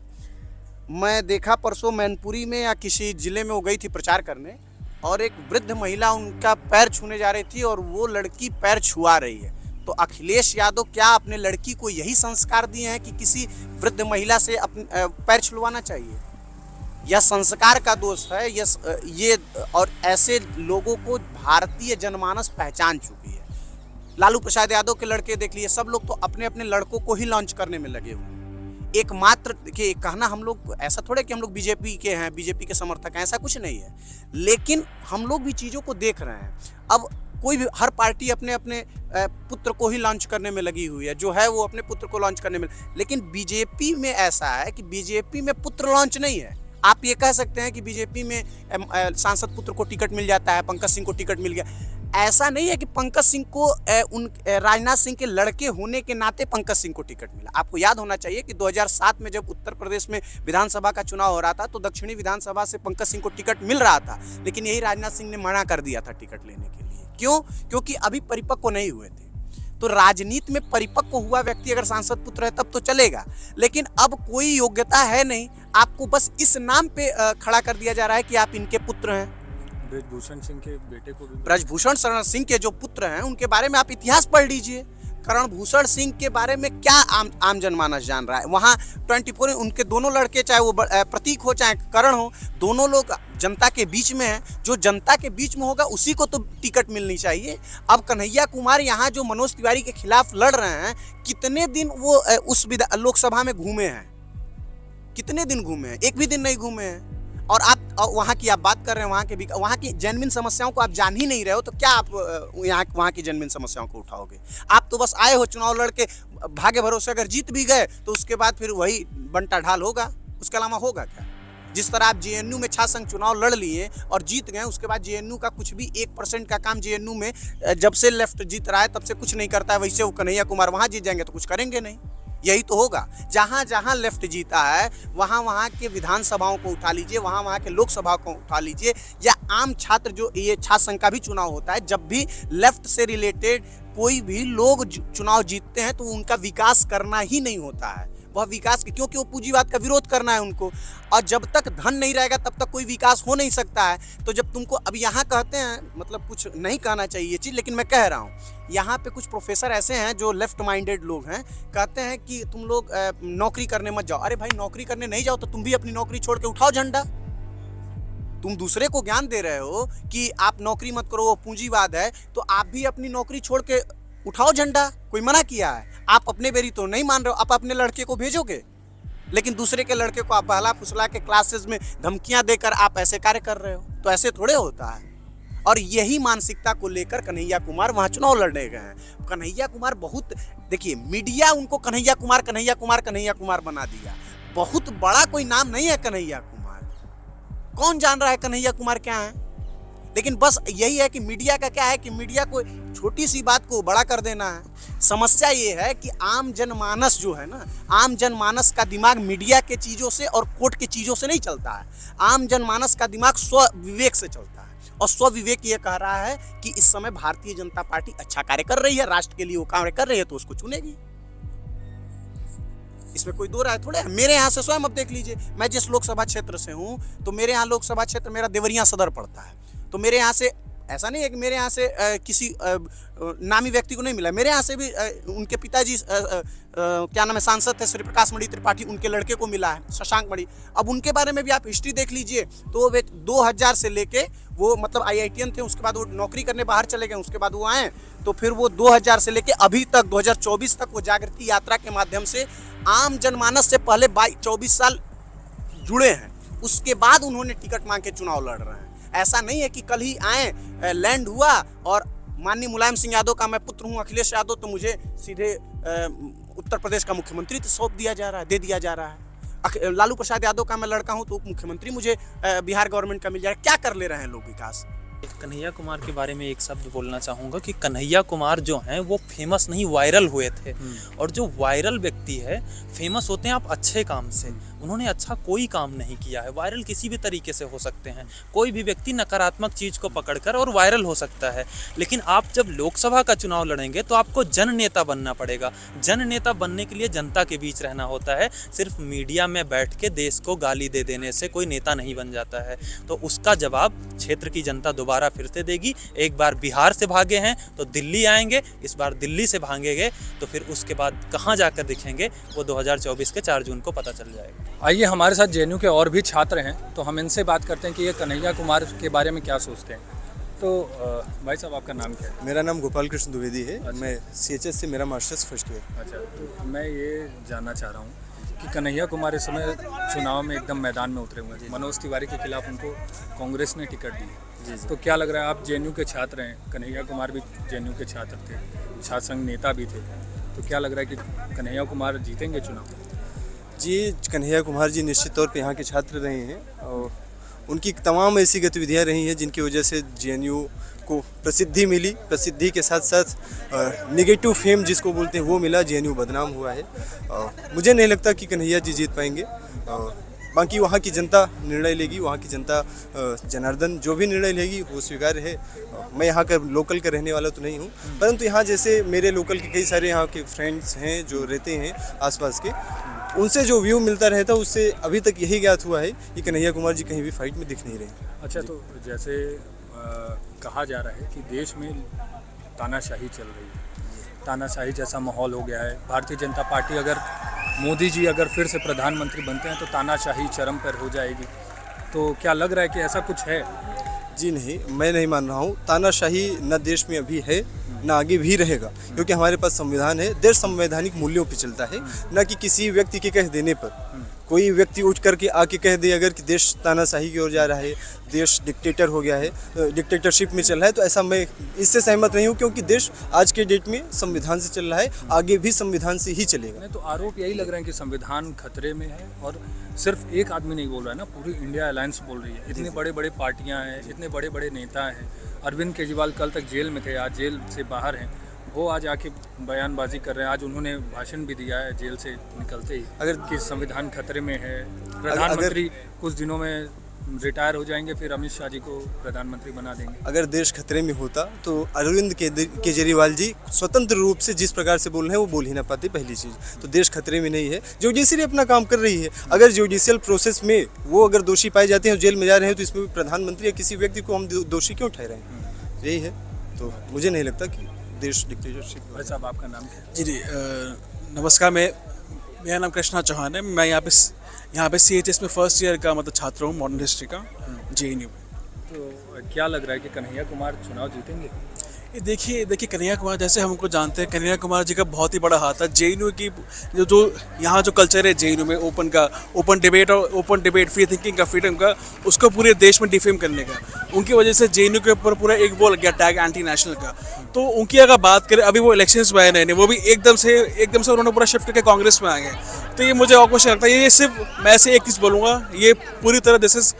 मैं देखा परसों मैनपुरी में या किसी ज़िले में वो गई थी प्रचार करने, और एक वृद्ध महिला उनका पैर छूने जा रही थी और वो लड़की पैर छुआ रही है। तो अखिलेश यादव क्या अपने लड़की को यही संस्कार दिए हैं कि किसी वृद्ध महिला से अपने पैर छुलवाना चाहिए? यह संस्कार का दोष है। ये और ऐसे लोगों को भारतीय जनमानस पहचान चुकी है। लालू प्रसाद यादव के लड़के देख लिए, सब लोग तो अपने अपने लड़कों को ही लॉन्च करने में लगे हुए हैं। एकमात्र देखिए, कहना हम लोग ऐसा थोड़े कि हम लोग बीजेपी के हैं, बीजेपी के समर्थक हैं, ऐसा कुछ नहीं है। लेकिन हम लोग भी चीज़ों को देख रहे हैं। अब कोई भी, हर पार्टी अपने अपने पुत्र को ही लॉन्च करने में लगी हुई है, जो है वो अपने पुत्र को लॉन्च करने में। लेकिन बीजेपी में ऐसा है कि बीजेपी में पुत्र लॉन्च नहीं है। आप ये कह सकते हैं कि बीजेपी में सांसद पुत्र को टिकट मिल जाता है, पंकज सिंह को टिकट मिल गया। ऐसा नहीं है कि पंकज सिंह को राजनाथ सिंह के लड़के होने के नाते पंकज सिंह को टिकट मिला। आपको याद होना चाहिए कि 2007 में जब उत्तर प्रदेश में विधानसभा का चुनाव हो रहा था, तो दक्षिणी विधानसभा से पंकज सिंह को टिकट मिल रहा था, लेकिन यही राजनाथ सिंह ने मना कर दिया था टिकट लेने के लिए। क्यों? क्योंकि अभी परिपक्व नहीं हुए थे। तो राजनीति में परिपक्व हुआ व्यक्ति अगर सांसद पुत्र है तब तो चलेगा, लेकिन अब कोई योग्यता है नहीं, आपको बस इस नाम पे खड़ा कर दिया जा रहा है कि आप इनके पुत्र हैं। ब्रजभूषण सिंह के बेटे को भी, ब्रजभूषण शरण सिंह के जो पुत्र हैं उनके बारे में आप इतिहास पढ़ लीजिए। करणभूषण सिंह के बारे में क्या आम जनमानस जान रहा है? वहाँ 24 उनके दोनों लड़के, चाहे वो प्रतीक हो चाहे करण हो, दोनों लोग जनता के बीच में हैं। जो जनता के बीच में होगा उसी को तो टिकट मिलनी चाहिए। अब कन्हैया कुमार यहाँ जो मनोज तिवारी के खिलाफ लड़ रहे हैं, कितने दिन वो उस लोकसभा में घूमे हैं? कितने दिन घूमे हैं? एक भी दिन नहीं घूमे हैं। और आप वहाँ की आप बात कर रहे हैं, वहाँ की जेन्युइन समस्याओं को आप जान ही नहीं रहे हो, तो क्या आप वहाँ की जेन्युइन समस्याओं को उठाओगे? आप तो बस आए हो चुनाव लड़के, भाग्य भरोसे अगर जीत भी गए तो उसके बाद फिर वही बंटा ढाल होगा, उसके अलावा होगा क्या? जिस तरह आप JNU में छात्र संघ चुनाव लड़ लिए और जीत गए, उसके बाद JNU का कुछ भी 1% का काम JNU में जब से लेफ्ट जीत रहा है तब से कुछ नहीं करता है, वैसे वो कन्हैया कुमार वहाँ जीत जाएंगे तो कुछ करेंगे नहीं। यही तो होगा। जहाँ जहाँ लेफ्ट जीता है वहाँ वहाँ के विधानसभाओं को उठा लीजिए, वहाँ वहाँ के लोकसभा को उठा लीजिए, या आम छात्र जो ये छात्र संघ का भी चुनाव होता है, जब भी लेफ्ट से रिलेटेड कोई भी लोग चुनाव जीतते हैं तो उनका विकास करना ही नहीं होता है। वह विकास, क्योंकि वो पूंजीवाद का विरोध करना है उनको, और जब तक धन नहीं रहेगा तब तक कोई विकास हो नहीं सकता है। तो जब तुमको अब यहाँ कहते हैं, मतलब कुछ नहीं कहना चाहिए ये चीज़, लेकिन मैं कह रहा हूँ, यहाँ पे कुछ प्रोफेसर ऐसे हैं जो लेफ्ट माइंडेड लोग हैं, कहते हैं कि तुम लोग नौकरी करने मत जाओ। अरे भाई, नौकरी करने नहीं जाओ तो तुम भी अपनी नौकरी छोड़ के उठाओ झंडा। तुम दूसरे को ज्ञान दे रहे हो कि आप नौकरी मत करो, वो पूंजीवाद है, तो आप भी अपनी नौकरी छोड़ के उठाओ झंडा। कोई मना किया है? आप अपने बेरी तो नहीं मान रहे हो, आप अपने लड़के को भेजोगे, लेकिन दूसरे के लड़के को आप बहला फुसला के क्लासेस में धमकियां देकर आप ऐसे कार्य कर रहे हो। तो ऐसे थोड़े होता है। और यही मानसिकता को लेकर कन्हैया कुमार वहां चुनाव लड़ने गए हैं। कन्हैया कुमार बहुत, देखिए मीडिया उनको कन्हैया कुमार बना दिया। बहुत बड़ा कोई नाम नहीं है कन्हैया कुमार, कौन जान रहा है कन्हैया कुमार क्या है। लेकिन बस यही है कि मीडिया का क्या है कि मीडिया को छोटी सी बात को बड़ा कर देना है। समस्या ये है कि आम जनमानस जो है ना, आम जनमानस का दिमाग मीडिया के चीज़ों से और कोर्ट की चीज़ों से नहीं चलता है। आम जनमानस का दिमाग स्व विवेक से चलता है, और स्व विवेक ये कह रहा है कि इस समय भारतीय जनता पार्टी अच्छा कार्य कर रही है, राष्ट्र के लिए वो कार्य कर रही है, तो उसको चुनेगी। इसमें कोई दो राय थोड़े है। मेरे यहाँ से स्वयं अब देख लीजिए, मैं जिस लोकसभा क्षेत्र से हूँ, तो मेरे यहाँ लोकसभा क्षेत्र मेरा देवरिया सदर पड़ता है। तो मेरे यहाँ से ऐसा नहीं है कि मेरे यहाँ से किसी नामी व्यक्ति को नहीं मिला। मेरे यहाँ से भी उनके पिताजी क्या नाम है, सांसद थे श्री प्रकाश मणि त्रिपाठी, उनके लड़के को मिला है शशांक मणि। अब उनके बारे में भी आप हिस्ट्री देख लीजिए, तो वे 2000 से लेके वो मतलब IITian थे, उसके बाद वो नौकरी करने बाहर चले गए, उसके बाद वो आए, तो फिर वो 2000 से लेके अभी तक 2024 तक वो जागृति यात्रा के माध्यम से आम जनमानस से पहले 24 साल जुड़े हैं। उसके बाद उन्होंने टिकट मांग के चुनाव लड़ रहे हैं। ऐसा नहीं है कि कल ही आए, लैंड हुआ और माननीय मुलायम सिंह यादव का मैं पुत्र हूं, अखिलेश यादव, तो मुझे सीधे उत्तर प्रदेश का मुख्यमंत्री तो सौंप दिया जा रहा है, दे दिया जा रहा है। लालू प्रसाद यादव का मैं लड़का हूं, तो उप मुख्यमंत्री मुझे बिहार गवर्नमेंट का मिल जा रहा है। क्या कर ले रहे हैं लोग विकास। कन्हैया कुमार के बारे में एक शब्द बोलना चाहूँगा कि कन्हैया कुमार जो हैं वो फेमस नहीं, वायरल हुए थे। और जो वायरल व्यक्ति है, फेमस होते हैं आप अच्छे काम से, उन्होंने अच्छा कोई काम नहीं किया है। वायरल किसी भी तरीके से हो सकते हैं, कोई भी व्यक्ति नकारात्मक चीज़ को पकड़कर और वायरल हो सकता है। लेकिन आप जब लोकसभा का चुनाव लड़ेंगे तो आपको जन नेता बनना पड़ेगा। जन नेता बनने के लिए जनता के बीच रहना होता है। सिर्फ मीडिया में बैठ के देश को गाली दे देने से कोई नेता नहीं बन जाता है। तो उसका जवाब क्षेत्र की जनता दोबारा फिर से देगी। एक बार बिहार से भागे हैं तो दिल्ली आएंगे, इस बार दिल्ली से भागेंगे तो फिर उसके बाद कहाँ जाकर दिखेंगे वो 2024 के 4 जून को पता चल जाएगा। आइए, हमारे साथ JNU के और भी छात्र हैं, तो हम इनसे बात करते हैं कि ये कन्हैया कुमार के बारे में क्या सोचते हैं। तो भाई साहब, आपका नाम क्या है? मेरा नाम गोपाल कृष्ण द्विवेदी है। अच्छा। मैं CHS से मेरा मास्टर्स फर्स्ट ईयर। अच्छा, तो मैं ये जानना चाह रहा हूँ कि कन्हैया कुमार इस समय चुनाव में एकदम मैदान में उतरे हुए हैं। मनोज तिवारी के खिलाफ उनको कांग्रेस ने टिकट दी। जी। तो क्या लग रहा है, आप JNU के छात्र हैं, कन्हैया कुमार भी JNU के छात्र थे, छात्र संघ नेता भी थे, तो क्या लग रहा है कि कन्हैया कुमार जीतेंगे चुनाव? जी, कन्हैया कुमार जी निश्चित तौर पे यहाँ के छात्र रहे हैं और उनकी तमाम ऐसी गतिविधियाँ रही हैं जिनकी वजह से JNU को प्रसिद्धि मिली। प्रसिद्धि के साथ साथ नेगेटिव फेम जिसको बोलते हैं वो मिला, JNU बदनाम हुआ है। मुझे नहीं लगता कि कन्हैया जी जीत पाएंगे। बाकी वहाँ की जनता निर्णय लेगी, वहाँ की जनता जनार्दन जो भी निर्णय लेगी वो स्वीकार्य है। मैं यहाँ का लोकल का रहने वाला तो नहीं हूँ, परंतु यहाँ जैसे मेरे लोकल के कई सारे यहाँ के फ्रेंड्स हैं जो रहते हैं आसपास के, उनसे जो व्यू मिलता रहता है उससे अभी तक यही ज्ञात हुआ है कि कन्हैया कुमार जी कहीं भी फाइट में दिख नहीं रहे। अच्छा, तो जैसे कहा जा रहा है कि देश में तानाशाही चल रही है, तानाशाही जैसा माहौल हो गया है। भारतीय जनता पार्टी, अगर मोदी जी अगर फिर से प्रधानमंत्री बनते हैं तो तानाशाही चरम पर हो जाएगी। तो क्या लग रहा है कि ऐसा कुछ है? जी नहीं, मैं नहीं मान रहा हूँ। तानाशाही न देश में अभी है न आगे भी रहेगा, क्योंकि हमारे पास संविधान है। देश संवैधानिक मूल्यों पर चलता है, न कि किसी व्यक्ति के कह देने पर। कोई व्यक्ति उठ करके आके कह दे अगर कि देश तानाशाही की ओर जा रहा है, देश डिक्टेटर हो गया है, डिक्टेटरशिप में चल रहा है, तो ऐसा मैं इससे सहमत नहीं हूँ, क्योंकि देश आज के डेट में संविधान से चल रहा है, आगे भी संविधान से ही चलेगा। नहीं, तो आरोप यही लग रहा है कि संविधान खतरे में है, और सिर्फ एक आदमी नहीं बोल रहा है ना, पूरी इंडिया अलायंस बोल रही है। इतने बड़े बड़े पार्टियाँ हैं, इतने बड़े बड़े नेता हैं। अरविंद केजरीवाल कल तक जेल में थे, आज जेल से बाहर हैं, वो आज आके बयानबाजी कर रहे हैं। आज उन्होंने भाषण भी दिया है जेल से निकलते ही, अगर कि संविधान खतरे में है। प्रधानमंत्री कुछ दिनों में रिटायर हो जाएंगे, फिर अमित शाह जी को प्रधानमंत्री बना देंगे। अगर देश खतरे में होता तो अरविंद केजरीवाल जी स्वतंत्र रूप से जिस प्रकार से बोल रहे हैं वो बोल ही ना पाते। पहली चीज़ तो देश खतरे में नहीं है, जुडिशरी अपना काम कर रही है। अगर जुडिशियल प्रोसेस में वो अगर दोषी पाए जाते हैं, जेल में जा रहे हैं, तो इसमें भी प्रधानमंत्री या किसी व्यक्ति को हम दोषी क्यों ठहराएं? यही है। तो मुझे नहीं लगता कि देश डिक्टेटरशिप। भाई साहब, आपका नाम क्या है? जी नमस्कार, मेरा नाम कृष्णा चौहान है। मैं यहाँ पे CHS में फर्स्ट ईयर का मतलब छात्र हूँ, मॉडर्न हिस्ट्री का, JNU में। तो क्या लग रहा है कि कन्हैया कुमार चुनाव जीतेंगे? ये देखिए कन्हैया कुमार जैसे हमको जानते हैं, कन्हैया कुमार जी का बहुत ही बड़ा हाथ है जेएनयू की जो यहाँ जो कल्चर है जेएनयू में ओपन डिबेट फ्री थिंकिंग का, फ्रीडम का, उसको पूरे देश में डिफेम करने का। उनकी वजह से जेएनयू के ऊपर पूरा एक वो लग गया टैग एंटी नेशनल का। तो उनकी अगर बात करें, अभी वो इलेक्शंस में आए नहीं, वो भी एकदम से उन्होंने पूरा शिफ्ट करके कांग्रेस में आ गए। तो ये मुझे और कुछ लगता है, ये सिर्फ मैं ऐसे एक चीज़ बोलूँगा, ये पूरी तरह this is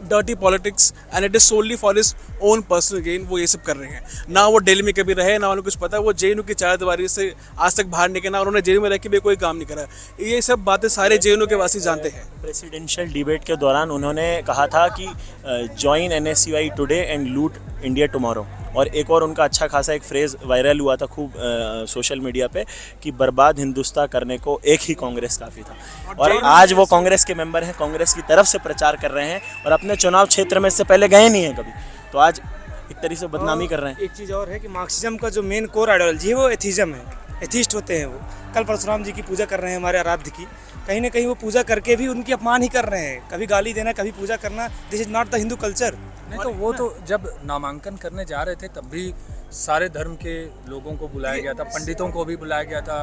dirty politics and it is solely for his own personal gain. वो ये सब कर रहे हैं, ना वो दिल्ली में कभी रहे, ना उन्हें कुछ पता है। वो जेएनयू की चारदीवारी से आज तक बाहर निकले, ना उन्होंने जेएनयू में रह के भी कोई काम नहीं करा। ये सब बातें सारे जेएनयू के वासी जानते हैं। प्रेसिडेंशियल डिबेट के दौरान उन्होंने कहा था कि जॉइन एनएसयूआई टुडे एंड लूट इंडिया टुमारो। और एक और उनका अच्छा खासा एक फ्रेज़ वायरल हुआ था खूब सोशल मीडिया पे कि बर्बाद हिंदुस्तान करने को एक ही कांग्रेस काफ़ी था। और आज वो कांग्रेस के मेंबर हैं, कांग्रेस की तरफ से प्रचार कर रहे हैं और अपने चुनाव क्षेत्र में इससे पहले गए नहीं हैं कभी। तो आज एक तरीके से बदनामी कर रहे हैं। एक चीज़ और है कि मार्क्सिज्म का जो मेन कोर आइडियोलॉजी है वो एथिज्म है, एथिस्ट होते हैं वो। कल परशुराम जी की पूजा कर रहे हैं, हमारे आराध्य की, कहीं ना कहीं वो पूजा करके भी उनकी अपमान ही कर रहे हैं। कभी गाली देना, कभी पूजा करना, this is not the Hindu culture. नहीं तो वो तो जब नामांकन करने जा रहे थे तब भी सारे धर्म के लोगों को बुलाया गया था, पंडितों को भी बुलाया गया था,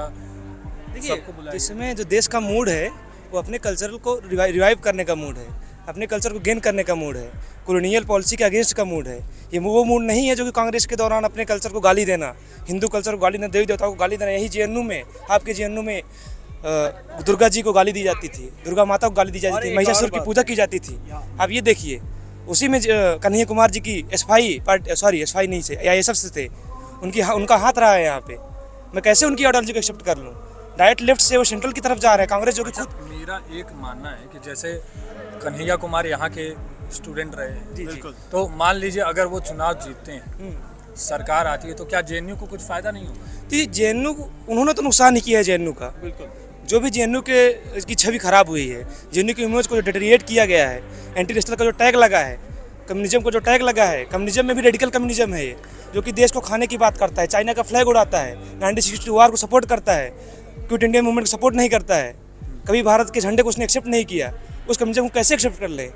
सबको बुलाया। इस समय जो देश का मूड है वो अपने कल्चर को रिवाइव करने का मूड है, अपने कल्चर को गेन करने का मूड है, कॉलोनियल पॉलिसी के अगेंस्ट का मूड है। ये वो मूड नहीं है जो कि कांग्रेस के दौरान अपने कल्चर को गाली देना, हिंदू कल्चर को गाली देना, देवी देवताओं को गाली देना। यही जेएनयू में, आपके जेएनयू में दुर्गा जी को गाली दी जाती थी, दुर्गा माता को गाली दी जाती थी, महिषासुर की पूजा की जाती थी। आप ये देखिए, उसी में कन्हैया कुमार जी की एसएफआई नहीं से या एसएफ से थे, उनका हाथ रहा है यहाँ पे। मैं कैसे उनकी आइडियोलॉजी को एक्सेप्ट कर लूँ? डायरेक्ट लेफ्ट से वो सेंट्रल की तरफ जा रहे हैं, कांग्रेस जो कि खुद। मेरा एक मानना है कि जैसे कन्हैया कुमार यहाँ के स्टूडेंट रहे हैं, जी। तो मान लीजिए अगर वो चुनाव जीतते हैं, सरकार आती है, तो क्या जेएनयू को कुछ फायदा नहीं होगा? तो जेएनयू उन्होंने तो नुकसान ही किया है जेएनयू का। बिल्कुल, जो भी जेएनयू के इसकी छवि खराब हुई है, जेएनयू की इमेज को जो डिटेरिएट किया गया है, एंटी नेशनल का जो टैग लगा है, कम्युनिज्म को जो टैग लगा है, कम्युनिज्म में भी रेडिकल कम्युनिज्म है ये, जो कि देश को खाने की बात करता है, चाइना का फ्लैग उड़ाता है, 1960 वार को सपोर्ट करता है, क्विट इंडिया मूवमेंट को सपोर्ट नहीं करता है, कभी भारत के झंडे को उसने एक्सेप्ट नहीं किया। उस कम्युनिज्म को कैसे एक्सेप्ट कर ले?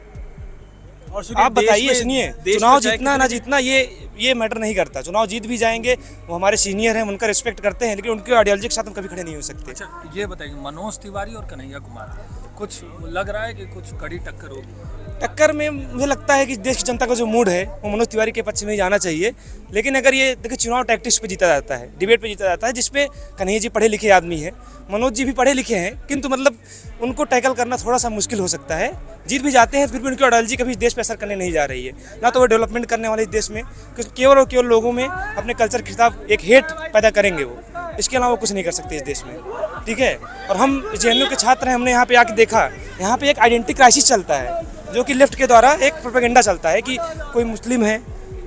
आप बताइए। सुनिए, चुनाव जीतना ना जीतना ये मैटर नहीं करता। चुनाव जीत भी जाएंगे, वो हमारे सीनियर हैं, उनका रिस्पेक्ट करते हैं, लेकिन उनके आइडियोलॉजी के साथ हम कभी खड़े नहीं हो सकते। अच्छा, ये बताइए, मनोज तिवारी और कन्हैया कुमार, कुछ लग रहा है कि कुछ कड़ी टक्कर होगी? टक्कर में मुझे लगता है कि देश की जनता का जो मूड है वो मनोज तिवारी के पक्ष में ही जाना चाहिए। लेकिन अगर ये देखिए, चुनाव टैक्टिक्स पे जीता जाता है, डिबेट पे जीता जाता है, जिसपे कन्हैया जी पढ़े लिखे आदमी हैं, मनोज जी भी पढ़े लिखे हैं, किंतु मतलब उनको टैकल करना थोड़ा सा मुश्किल हो सकता है। जीत भी जाते हैं, फिर भी उनकी आइडियोलॉजी कभी देश पे असर करने नहीं जा रही है, ना तो वो डेवलपमेंट करने वाले इस देश में, क्योंकि केवल और केवल लोगों में अपने कल्चर के खिलाफ एक हेट पैदा करेंगे वो। इसके अलावा कुछ नहीं कर सकते इस देश में, ठीक है। और हम जेएनयू के छात्र हैं, हमने यहाँ पे आके देखा, यहाँ पे एक आइडेंटिटी क्राइसिस चलता है, जो कि लेफ्ट के द्वारा एक प्रोपेगेंडा चलता है कि कोई मुस्लिम है,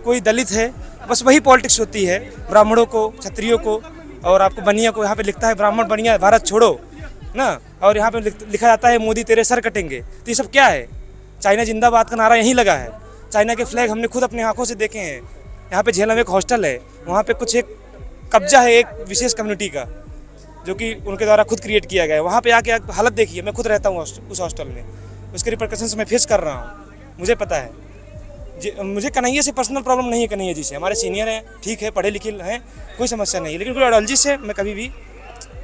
कोई दलित है, बस वही पॉलिटिक्स होती है। ब्राह्मणों को, क्षत्रियों को और आपको बनिया को यहाँ पे लिखता है ब्राह्मण बनिया भारत छोड़ो ना, और यहाँ पे लिखा जाता है मोदी तेरे सर कटेंगे। तो ये सब क्या है? चाइना जिंदाबाद का नारा यहीं लगा है, चाइना के फ्लैग हमने खुद अपनी आंखों से देखे हैं। यहाँ पे झेलम एक हॉस्टल है, वहाँ पे कुछ एक कब्जा है एक विशेष कम्युनिटी का, जो कि उनके द्वारा खुद क्रिएट किया गया है। वहाँ पे आके हालत देखिए, मैं खुद रहता हूँ उस हॉस्टल में, उसके रिपरकशंस मैं फेस कर रहा हूँ, मुझे पता है। मुझे कन्हैया से पर्सनल प्रॉब्लम नहीं है, कन्हैया जी से, हमारे सीनियर हैं, ठीक है, पढ़े लिखे हैं, कोई समस्या नहीं है, लेकिन उनकी आइडियोलॉजी से मैं कभी भी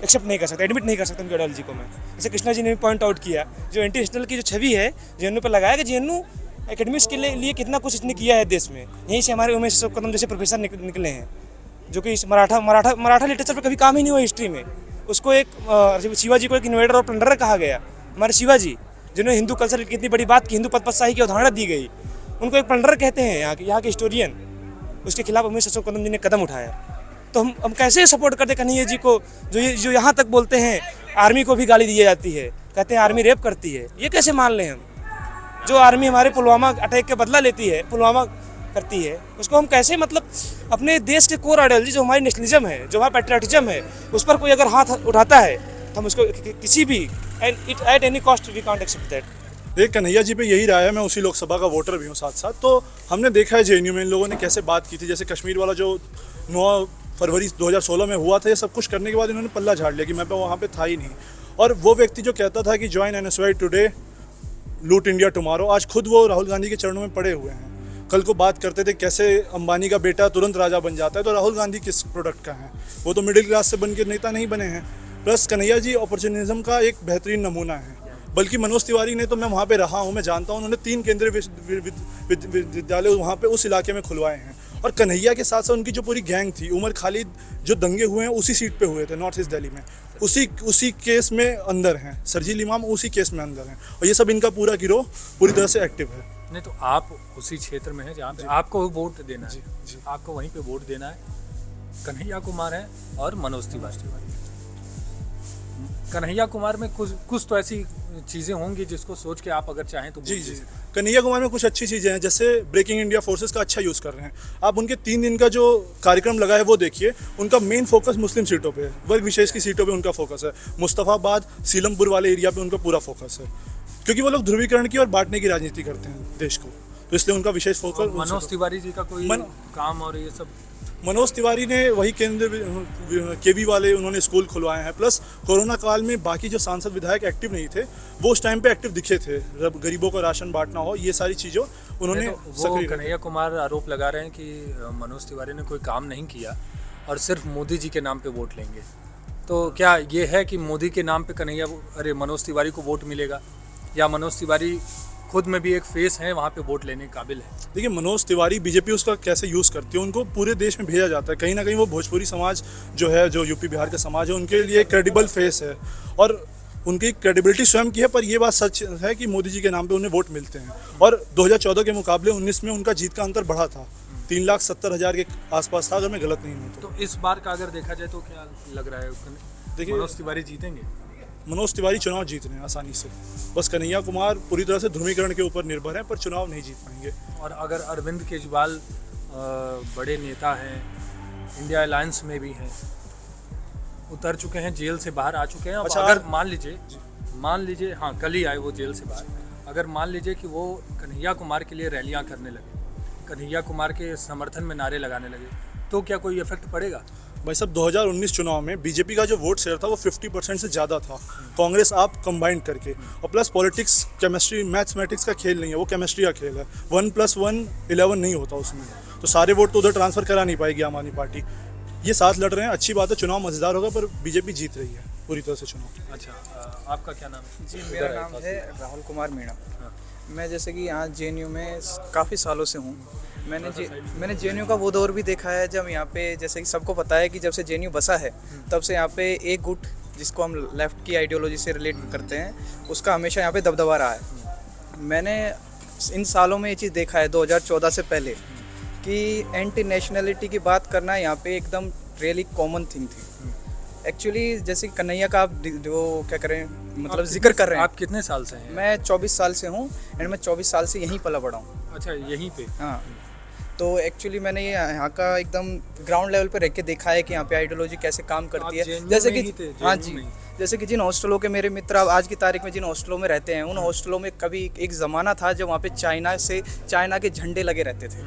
एक्सेप्ट नहीं कर सकता, एडमिट नहीं कर सकता उनकी आइडियोलॉजी को मैं। जैसे कृष्णा जी ने भी पॉइंट आउट किया, जो एंटी नेशनल की जो छवि है जेएनयू पर लगाया, कि जेएनयू एकेडमिक्स के लिए कितना कुछ इसने किया है देश में। यहीं से हमारे उमेश कदम जैसे प्रोफेसर निकले हैं, जो कि इस मराठा लिटरेचर पर कभी काम ही नहीं हुआ हिस्ट्री में। उसको एक शिवाजी को एक इन्वेडर और प्लंडर कहा गया, हमारे शिवाजी, जिन्होंने हिंदू कल्चर की इतनी बड़ी बात की, हिंदू पदपतशाही की अवधारणा दी गई, उनको एक प्लंडर कहते हैं यहाँ के हिस्टोरियन। उसके खिलाफ उमेश कदम जी ने कदम उठाया। तो हम कैसे सपोर्ट करते कन्हैया जी को, जो यहाँ तक बोलते हैं आर्मी को भी गाली दी जाती है, कहते हैं आर्मी रेप करती है। ये कैसे मान लें हम? जो आर्मी हमारे पुलवामा अटैक के बदला लेती है, पुलवामा करती है, उसको हम कैसे मतलब अपने देश के कोर आइडियोलॉजी जो हमारी नेशनलिज्म है, जो हमारा पैट्रियटिज्म है, उस पर कोई अगर हाथ उठाता है तो हम उसको किसी भी at any cost we can't accept that. देख, कन्हैया जी पे यही राय है। मैं उसी लोकसभा का वोटर भी हूँ साथ साथ। तो हमने देखा है जेएनयू में इन लोगों ने कैसे बात की थी। जैसे कश्मीर वाला जो 9 फरवरी 2016 में हुआ था, ये सब कुछ करने के बाद इन्होंने पल्ला झाड़ लिया कि मैं वहाँ पे था ही नहीं। और वो व्यक्ति जो कहता था कि ज्वाइन एनएसयूआई टुडे लूट इंडिया टुमारो, आज खुद वो राहुल गांधी के चरणों में पड़े हुए हैं। कल को बात करते थे कैसे अंबानी का बेटा तुरंत राजा बन जाता है, तो राहुल गांधी किस प्रोडक्ट का है? वो तो मिडिल क्लास से बन के नेता नहीं बने हैं। प्लस कन्हैया जी अपॉर्चुनिज्म का एक बेहतरीन नमूना है। बल्कि मनोज तिवारी ने, तो मैं वहाँ पे रहा हूँ, मैं जानता हूँ, उन्होंने 3 केंद्रीय विद्यालय वहाँ पे उस इलाके में खुलवाए हैं। और कन्हैया के साथ साथ उनकी जो पूरी गैंग थी, उमर खालिद, जो दंगे हुए हैं उसी सीट पे हुए थे नॉर्थ ईस्ट दिल्ली में, उसी केस में अंदर हैं। सरजील इमाम उसी केस में अंदर हैं, और ये सब इनका पूरा गिरोह पूरी तरह से एक्टिव है। नहीं तो आप उसी क्षेत्र में हैं जहाँ पे आपको वोट देना है, आपको वहीं पे वोट देना है। कन्हैया कुमार है और मनोज तिवारी। कन्हैया कुमार में कुछ तो ऐसी चीज़ें होंगी जिसको सोच के आप अगर चाहें तो जी, कन्हैया कुमार में कुछ अच्छी चीज़ें हैं, जैसे ब्रेकिंग इंडिया फोर्सेस का अच्छा यूज़ कर रहे हैं। आप उनके 3 दिन का जो कार्यक्रम लगा है वो देखिए, उनका मेन फोकस मुस्लिम सीटों पे है, वर्ग विशेष की सीटों पे उनका फोकस है। मुस्तफ़ाबाद, सीलमपुर वाले एरिया पे उनका पूरा फोकस है, क्योंकि वो लोग ध्रुवीकरण की और बांटने की राजनीति करते हैं देश को, तो इसलिए उनका विशेष फोकस। मनोज तिवारी जी का कोई काम और ये सब? मनोज तिवारी ने वही केंद्र केवी वाले उन्होंने स्कूल खुलवाए हैं। प्लस कोरोना काल में बाकी जो सांसद विधायक एक्टिव नहीं थे, वो उस टाइम पे एक्टिव दिखे थे, गरीबों को राशन बांटना हो, ये सारी चीज़ों उन्होंने। वो कन्हैया कुमार आरोप लगा रहे हैं कि मनोज तिवारी ने कोई काम नहीं किया और सिर्फ मोदी जी के नाम पे वोट लेंगे। तो क्या ये है कि मोदी के नाम पे मनोज तिवारी को वोट मिलेगा, या मनोज तिवारी खुद में भी एक फेस है वहाँ पे वोट लेने के काबिल है? देखिए, मनोज तिवारी बीजेपी उसका कैसे यूज़ करती है, उनको पूरे देश में भेजा जाता है। कहीं ना कहीं वो भोजपुरी समाज जो है, जो यूपी बिहार का समाज है, उनके लिए क्रेडिबल फेस है, और उनकी क्रेडिबिलिटी स्वयं की है। पर ये बात सच है कि मोदी जी के नाम पे उन्हें वोट मिलते हैं, और 2014 के मुकाबले 19 में उनका जीत का अंतर बढ़ा था, 3,70,000 के आसपास था, अगर मैं गलत नहीं हूँ तो इस बार का अगर देखा जाए तो क्या लग रहा है? देखिए, मनोज तिवारी जीतेंगे? मनोज तिवारी चुनाव जीत रहे हैं आसानी से। बस कन्हैया कुमार पूरी तरह से ध्रुवीकरण के ऊपर निर्भर हैं, पर चुनाव नहीं जीत पाएंगे। और अगर अरविंद केजरीवाल बड़े नेता हैं, इंडिया अलायंस में भी हैं, उतर चुके हैं, जेल से बाहर आ चुके हैं। अच्छा, अगर मान लीजिए हाँ, कल ही आए वो जेल से बाहर, अगर मान लीजिए कि वो कन्हैया कुमार के लिए रैलियाँ करने लगे, कन्हैया कुमार के समर्थन में नारे लगाने लगे, तो क्या कोई इफेक्ट पड़ेगा? भाई साहब, 2019 चुनाव में बीजेपी का जो वोट शेयर था वो 50% से ज़्यादा था, कांग्रेस आप कंबाइंड करके। और प्लस पॉलिटिक्स, केमिस्ट्री, मैथमेटिक्स का खेल नहीं है, वो केमिस्ट्री का खेल है। 1+1 11 नहीं होता उसमें, तो सारे वोट तो उधर ट्रांसफ़र करा नहीं पाएगी आम आदमी पार्टी। ये साथ लड़ रहे हैं, अच्छी बात है, चुनाव मज़ेदार होगा, पर बीजेपी जीत रही है पूरी तरह से चुनाव। अच्छा, आपका क्या नाम है? जी, मेरा नाम है राहुल कुमार मीणा। मैं जैसे कि यहाँ JNU में काफ़ी सालों से हूँ। मैंने JNU का वो दौर भी देखा है जब यहाँ पे, जैसे कि सबको पता है कि जब से JNU बसा है तब से यहाँ पे एक गुट, जिसको हम लेफ़्ट की आइडियोलॉजी से रिलेट करते हैं, उसका हमेशा यहाँ पे दबदबा रहा है। मैंने इन सालों में ये चीज़ देखा है 2014 से पहले कि एंटी नेशनलिटी की बात करना यहाँ पे एकदम रियली कॉमन थिंग थी। एक्चुअली जैसे कन्हैया का आप जो क्या करें, मतलब जिक्र कर रहे हैं। आप कितने साल से हैं? मैं 24 साल से हूँ, एंड मैं 24 साल से यहीं पला बड़ा हूँ। अच्छा, यहीं पे? हाँ, तो एक्चुअली मैंने ये यहाँ का एकदम ग्राउंड लेवल पे रह के देखा है कि यहाँ पे आइडियोलॉजी कैसे काम करती है। जैसे कि हाँ जी, जैसे कि जिन हॉस्टलों के मेरे मित्र आज की तारीख में जिन हॉस्टलों में रहते हैं, उन हॉस्टलों में कभी एक ज़माना था जब वहाँ पे चाइना के झंडे लगे रहते थे,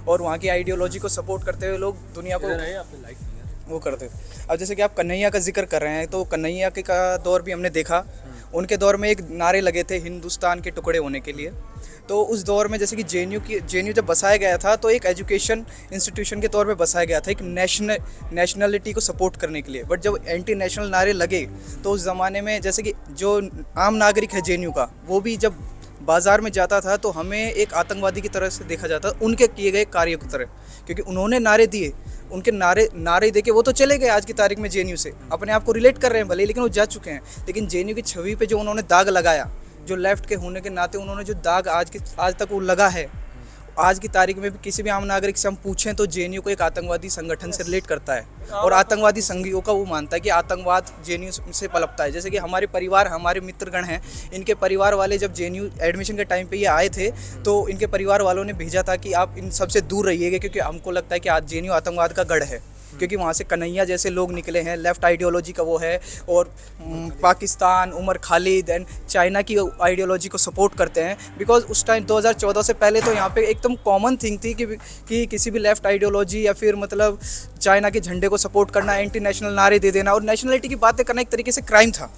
और वहाँ की आइडियोलॉजी को सपोर्ट करते हुए लोग दुनिया को वो करते थे। अब जैसे कि आप कन्हैया का जिक्र कर रहे हैं, तो कन्हैया के का दौर भी हमने देखा। उनके दौर में एक नारे लगे थे हिंदुस्तान के टुकड़े होने के लिए। तो उस दौर में जैसे कि JNU जब बसाया गया था, तो एक एजुकेशन इंस्टीट्यूशन के तौर पे बसाया गया था, एक नेशनलिटी को सपोर्ट करने के लिए। बट जब एंटी नेशनल नारे लगे, तो उस ज़माने में जैसे कि जो आम नागरिक है JNU का, वो भी जब बाज़ार में जाता था तो हमें एक आतंकवादी की तरह से देखा जाता, उनके किए गए कार्यों की तरह, क्योंकि उन्होंने नारे दिए, उनके नारे दे के वो तो चले गए आज की तारीख में JNU से, अपने आप को रिलेट कर रहे हैं भले, लेकिन वो जा चुके हैं। लेकिन JNU की छवि पे जो उन्होंने दाग लगाया, जो लेफ्ट के होने के नाते उन्होंने जो दाग आज तक वो लगा है, आज की तारीख में भी किसी भी आम नागरिक से हम पूछें तो JNU को एक आतंकवादी संगठन से रिलेट करता है, और आतंकवादी संघियों का वो मानता है कि आतंकवाद JNU से पलपता है। जैसे कि हमारे परिवार, हमारे मित्रगण हैं, इनके परिवार वाले जब JNU एडमिशन के टाइम पे ये आए थे, तो इनके परिवार वालों ने भेजा था कि आप इन सबसे दूर रहिएगा, क्योंकि हमको लगता है कि आज JNU आतंकवाद का गढ़ है, क्योंकि वहाँ से कन्हैया जैसे लोग निकले हैं, लेफ़्ट आइडियोलॉजी का वो है, और पाकिस्तान, उमर खालिद एंड चाइना की आइडियोलॉजी को सपोर्ट करते हैं। बिकॉज उस टाइम 2014 से पहले तो यहाँ पे एकदम कॉमन थिंग थी कि किसी भी लेफ़्ट आइडियोलॉजी या फिर मतलब चाइना के झंडे को सपोर्ट करना, एंटी नेशनल नारे दे देना और नेशनलिटी की बातें करना एक तरीके से क्राइम था।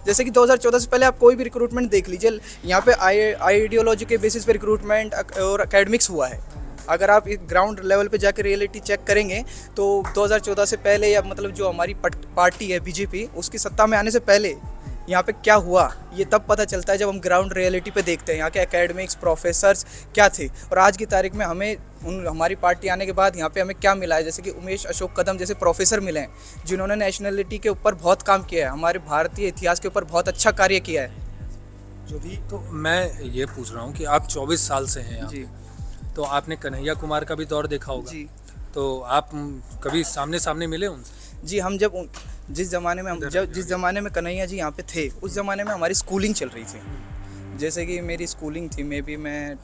जैसे कि 2014 से पहले आप कोई भी रिक्रूटमेंट देख लीजिए, यहाँ पे आइडियोलॉजी के बेसिस पे रिक्रूटमेंट और एकेडमिक्स हुआ है। अगर आप ग्राउंड लेवल पे जाकर रियलिटी चेक करेंगे तो 2014 से पहले या मतलब जो हमारी पार्टी है बीजेपी, उसकी सत्ता में आने से पहले यहाँ पे क्या हुआ ये तब पता चलता है जब हम ग्राउंड रियलिटी पे देखते हैं यहाँ के एकेडमिक्स प्रोफेसर्स क्या थे और आज की तारीख में हमें हमारी पार्टी आने के बाद यहाँ पे हमें क्या मिला है। जैसे कि उमेश अशोक कदम जैसे प्रोफेसर मिले हैं जिन्होंने नेशनलिटी के ऊपर बहुत काम किया है, हमारे भारतीय इतिहास के ऊपर बहुत अच्छा कार्य किया है। जो भी तो मैं ये पूछ रहा हूँ कि आप 24 साल से हैं यहाँ जी। पे, तो आपने कन्हैया कुमार का भी दौर देखा होगा जी। तो आप कभी सामने सामने मिले उनसे? जी, हम जब जिस ज़माने में कन्हैया जी यहाँ पे थे उस ज़माने में हमारी स्कूलिंग चल रही थी। जैसे कि मेरी स्कूलिंग थी, मे बी मैं